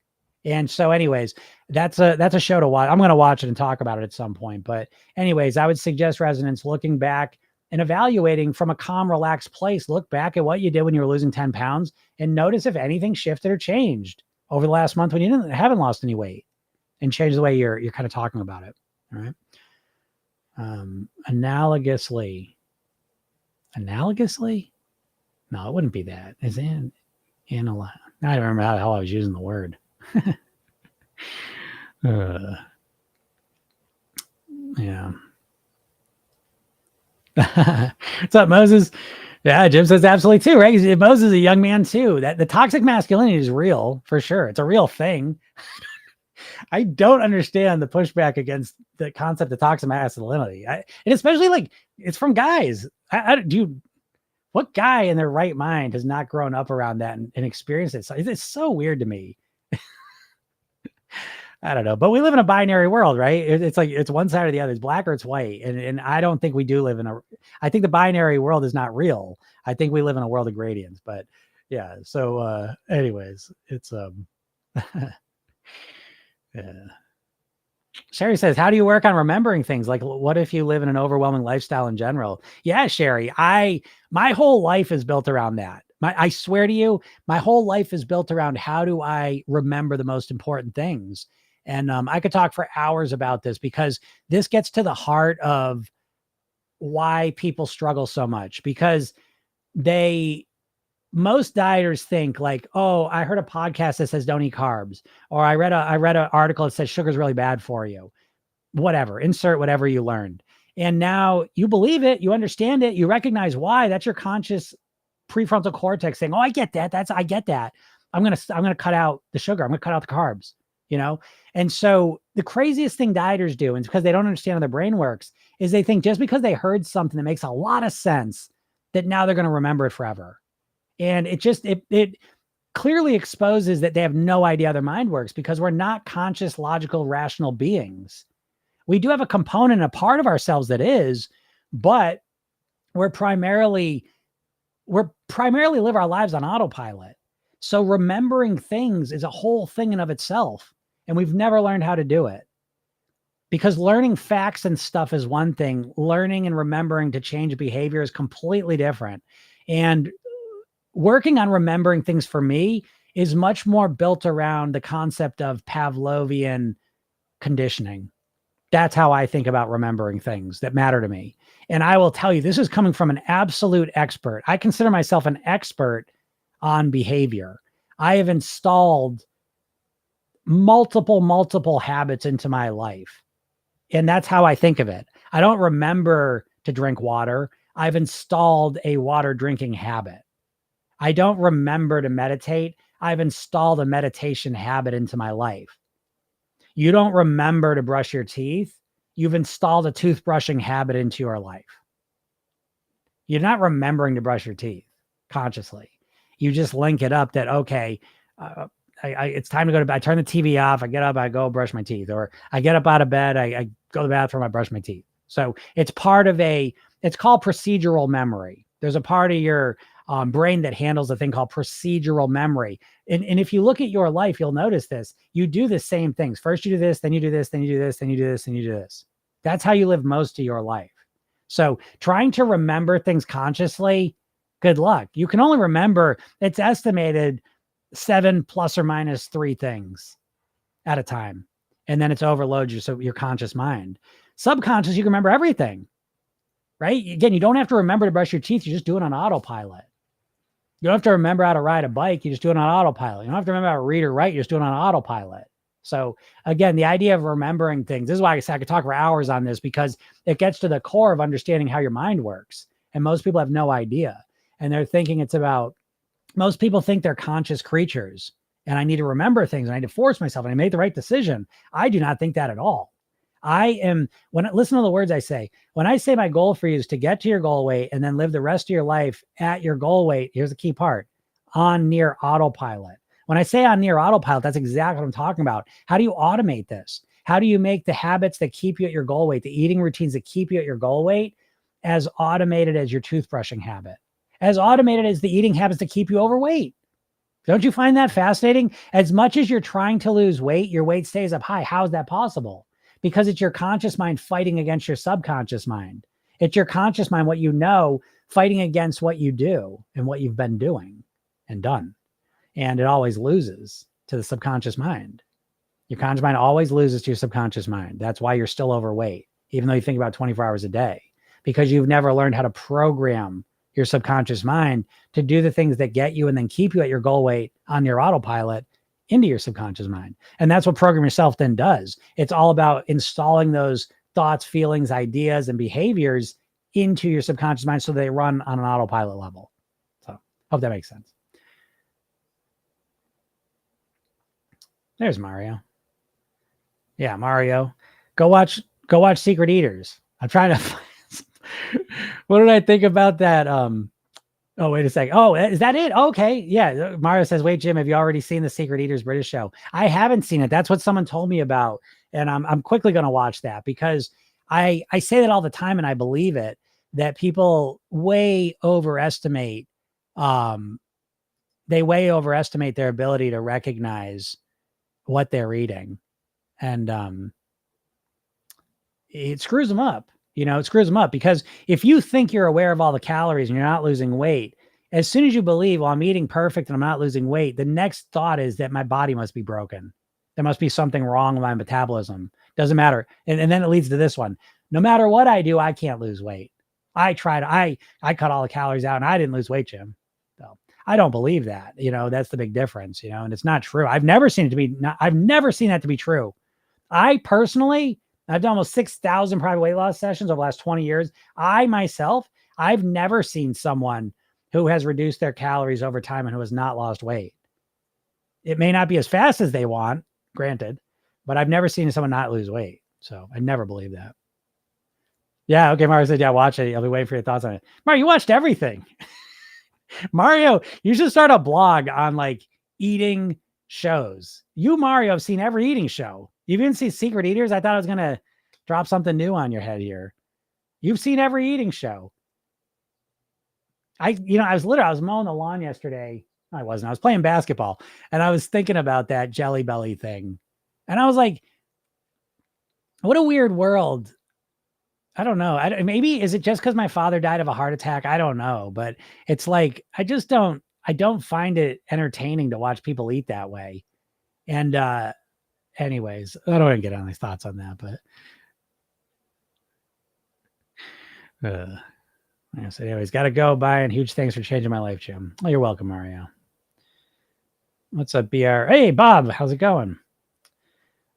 And so anyways, that's a show to watch. I'm going to watch it and talk about it at some point. But anyways, I would suggest, Resonance, looking back and evaluating from a calm, relaxed place. Look back at what you did when you were losing 10 pounds and notice if anything shifted or changed over the last month when you haven't lost any weight, and change the way you're kind of talking about it. All right. Analogously? No, it wouldn't be that. Is in I don't remember how the hell I was using the word. Yeah. What's up, Moses? Yeah, Jim says absolutely too, right? Moses is a young man too. That the toxic masculinity is real for sure. It's a real thing. I don't understand the pushback against the concept of toxic masculinity. And especially like it's from guys. What guy in their right mind has not grown up around that and experienced it? It's so weird to me. I don't know, but we live in a binary world, right? It's like, it's one side or the other. It's black or it's white. And I don't think we do live I think the binary world is not real. I think we live in a world of gradients, but yeah. So, anyways, it's, yeah. Sherry says, how do you work on remembering things? Like, what if you live in an overwhelming lifestyle in general? Yeah, Sherry, my whole life is built around that. I swear to you, my whole life is built around how do I remember the most important things? And I could talk for hours about this because this gets to the heart of why people struggle so much, because most dieters think like, oh, I heard a podcast that says don't eat carbs, or I read an article that says sugar is really bad for you. Whatever, insert whatever you learned. And now you believe it, you understand it, you recognize why. That's your conscious prefrontal cortex saying, oh, I get that. I get that. I'm going to cut out the sugar. I'm going to cut out the carbs, you know? And so the craziest thing dieters do, and it's because they don't understand how their brain works, is they think just because they heard something that makes a lot of sense, that now they're going to remember it forever. And it clearly exposes that they have no idea how their mind works, because we're not conscious, logical, rational beings. We do have a component, a part of ourselves that is, but we're primarily live our lives on autopilot. So remembering things is a whole thing in of itself. And we've never learned how to do it, because learning facts and stuff is one thing. Learning and remembering to change behavior is completely different. And working on remembering things for me is much more built around the concept of Pavlovian conditioning. That's how I think about remembering things that matter to me. And I will tell you, this is coming from an absolute expert. I consider myself an expert on behavior. I have installed multiple habits into my life. And that's how I think of it. I don't remember to drink water. I've installed a water drinking habit. I don't remember to meditate. I've installed a meditation habit into my life. You don't remember to brush your teeth. You've installed a toothbrushing habit into your life. You're not remembering to brush your teeth consciously. You just link it up that, okay, it's time to go to bed. I turn the TV off. I get up, I go brush my teeth, or I get up out of bed. I go to the bathroom, I brush my teeth. So it's part of it's called procedural memory. There's a part of your brain that handles a thing called procedural memory. And if you look at your life, you'll notice this. You do the same things. First you do this, then you do this, then you do this, then you do this, then you do this. That's how you live most of your life. So trying to remember things consciously, good luck. You can only remember, it's estimated 7 plus or minus 3 things at a time. And then it's overloads your conscious mind. Subconscious, you can remember everything, right? Again, you don't have to remember to brush your teeth. You just do it on autopilot. You don't have to remember how to ride a bike. You just do it on autopilot. You don't have to remember how to read or write. You just do it on autopilot. So again, the idea of remembering things, this is why I said I could talk for hours on this, because it gets to the core of understanding how your mind works. And most people have no idea. And they're thinking most people think they're conscious creatures, and I need to remember things, and I need to force myself, and I make the right decision. I do not think that at all. Listen to the words I say. When I say my goal for you is to get to your goal weight and then live the rest of your life at your goal weight, here's the key part: on near autopilot. When I say on near autopilot, that's exactly what I'm talking about. How do you automate this? How do you make the habits that keep you at your goal weight, the eating routines that keep you at your goal weight, as automated as your toothbrushing habit, as automated as the eating habits that keep you overweight? Don't you find that fascinating? As much as you're trying to lose weight, your weight stays up high. How is that possible? Because it's your conscious mind fighting against your subconscious mind. It's your conscious mind, what you know, fighting against what you do and what you've been doing and done. And it always loses to the subconscious mind. Your conscious mind always loses to your subconscious mind. That's why you're still overweight, even though you think about 24 hours a day, because you've never learned how to program your subconscious mind to do the things that get you and then keep you at your goal weight on your autopilot into your subconscious mind. And that's what Program Yourself then does. It's all about installing those thoughts, feelings, ideas, and behaviors into your subconscious mind so they run on an autopilot level. So hope that makes sense. There's Mario. Yeah, Mario. Go watch Secret Eaters. I'm trying to what did I think about that? Oh, wait a second. Oh, is that it? Okay. Yeah. Mario says, wait, Jim, have you already seen the Secret Eaters British show? I haven't seen it. That's what someone told me about. And I'm quickly going to watch that, because I say that all the time, and I believe it, that people way overestimate their ability to recognize what they're eating. And it screws them up. It screws them up, because if you think you're aware of all the calories and you're not losing weight, as soon as you believe, well, I'm eating perfect and I'm not losing weight, the next thought is that my body must be broken. There must be something wrong with my metabolism. Doesn't matter. And then it leads to this one. No matter what I do, I can't lose weight. I cut all the calories out and I didn't lose weight, Jim. So I don't believe that. That's the big difference, and it's not true. I've never seen that to be true. I personally, I've done almost 6,000 private weight loss sessions over the last 20 years. I've never seen someone who has reduced their calories over time and who has not lost weight. It may not be as fast as they want, granted, but I've never seen someone not lose weight. So I never believe that. Yeah. Okay. Mario said, yeah, watch it. I'll be waiting for your thoughts on it. Mario, you watched everything. Mario, you should start a blog on like eating shows. You, Mario, have seen every eating show. You didn't see Secret Eaters? I thought I was going to drop something new on your head here. You've seen every eating show. I was mowing the lawn yesterday. I wasn't. I was playing basketball and I was thinking about that Jelly Belly thing. And I was like, what a weird world. I don't know. Maybe is it just because my father died of a heart attack? I don't know, but it's like, I don't find it entertaining to watch people eat that way. And, anyways, I don't want to get on these thoughts on that, but, so anyways, got to go. Bye. And huge thanks for changing my life, Jim. Oh, you're welcome, Mario. What's up, BR? Hey, Bob, how's it going?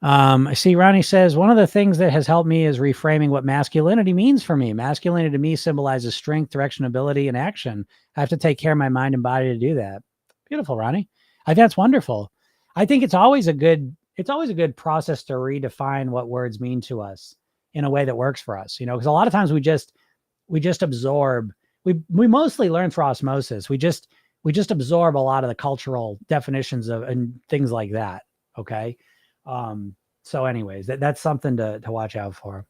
I see Ronnie says, one of the things that has helped me is reframing what masculinity means for me. Masculinity to me symbolizes strength, direction, ability, and action. I have to take care of my mind and body to do that. Beautiful, Ronnie. I think that's wonderful. I think it's always a good process to redefine what words mean to us in a way that works for us, because a lot of times we just absorb. We mostly learn through osmosis. We just absorb a lot of the cultural definitions of and things like that. Okay. So anyways, that's something to watch out for.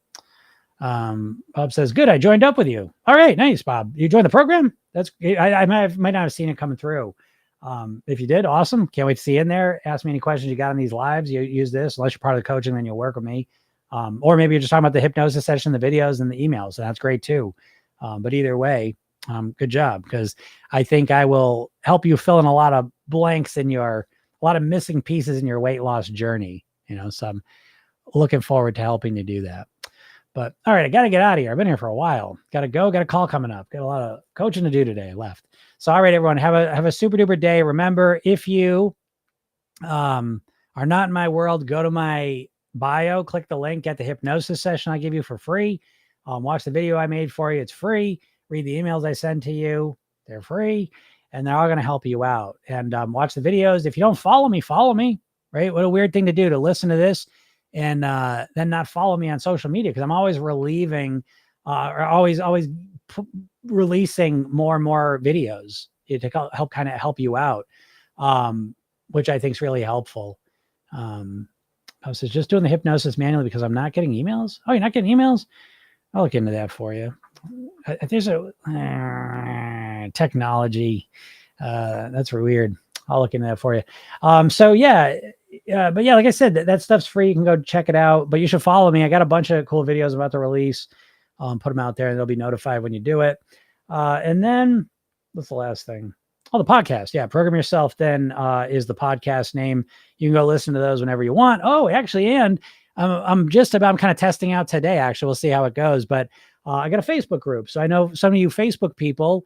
Bob says, good. I joined up with you. All right. Nice, Bob. You joined the program. That's I might not have seen it coming through. If you did, awesome. Can't wait to see you in there. Ask me any questions you got on these lives. You use this, unless you're part of the coaching, then you'll work with me. Or maybe you're just talking about the hypnosis session, the videos and the emails. So that's great too. But either way, good job. Because I think I will help you fill in a lot of blanks in a lot of missing pieces in your weight loss journey. So I'm looking forward to helping you do that. But all right, I got to get out of here. I've been here for a while. Got to go. Got a call coming up. Got a lot of coaching to do today left. So, all right, everyone, have a super duper day. Remember, if you are not in my world, go to my bio, click the link, get the hypnosis session I give you for free. Watch the video I made for you. It's free. Read the emails I send to you. They're free. And they're all going to help you out. And watch the videos. If you don't follow me, right? What a weird thing to do, to listen to this and then not follow me on social media, because I'm always releasing more and more videos to help you out, which I think is really helpful. I was just doing the hypnosis manually because I'm not getting emails. Oh, you're not getting emails? I'll look into that for you. There's a technology. That's weird. I'll look into that for you. So yeah. But yeah, like I said, that stuff's free. You can go check it out, but you should follow me. I got a bunch of cool videos about to release. Put them out there and they'll be notified when you do it. And then what's the last thing? Oh, the podcast. Yeah. Program Yourself Then is the podcast name. You can go listen to those whenever you want. Oh, actually, and I'm kind of testing out today. Actually, we'll see how it goes, but I got a Facebook group. So I know some of you Facebook people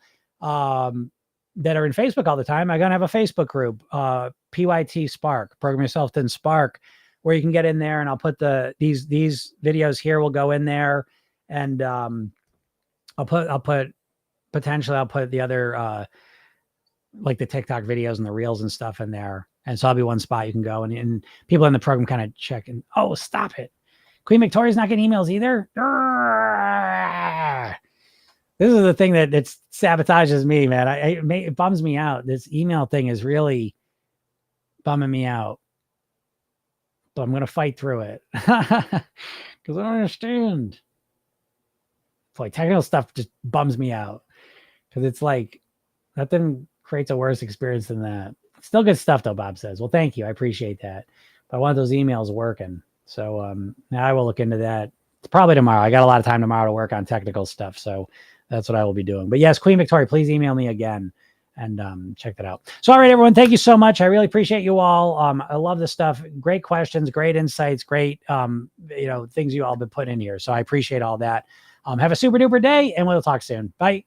that are in Facebook all the time. I'm going to have a Facebook group, PYT Spark, Program Yourself Then Spark, where you can get in there, and I'll put these videos here will go in there, and I'll put the other like the TikTok videos and the reels and stuff in there. And so I'll be one spot you can go and people in the program kind of check and, oh, stop it. Queen Victoria's not getting emails either. This is the thing that sabotages me, man. It bums me out. This email thing is really bumming me out. But I'm going to fight through it because I don't understand. It's like technical stuff just bums me out because it's like nothing creates a worse experience than that. Still good stuff though, Bob says. Well, thank you. I appreciate that. But I want those emails working. So now I will look into that. It's probably tomorrow. I got a lot of time tomorrow to work on technical stuff. So that's what I will be doing. But yes, Queen Victoria, please email me again. and check that out. So, all right, everyone, thank you so much. I really appreciate you all. I love this stuff. Great questions, great insights, great, things you all been putting in here. So I appreciate all that. Have a super duper day, and we'll talk soon. Bye.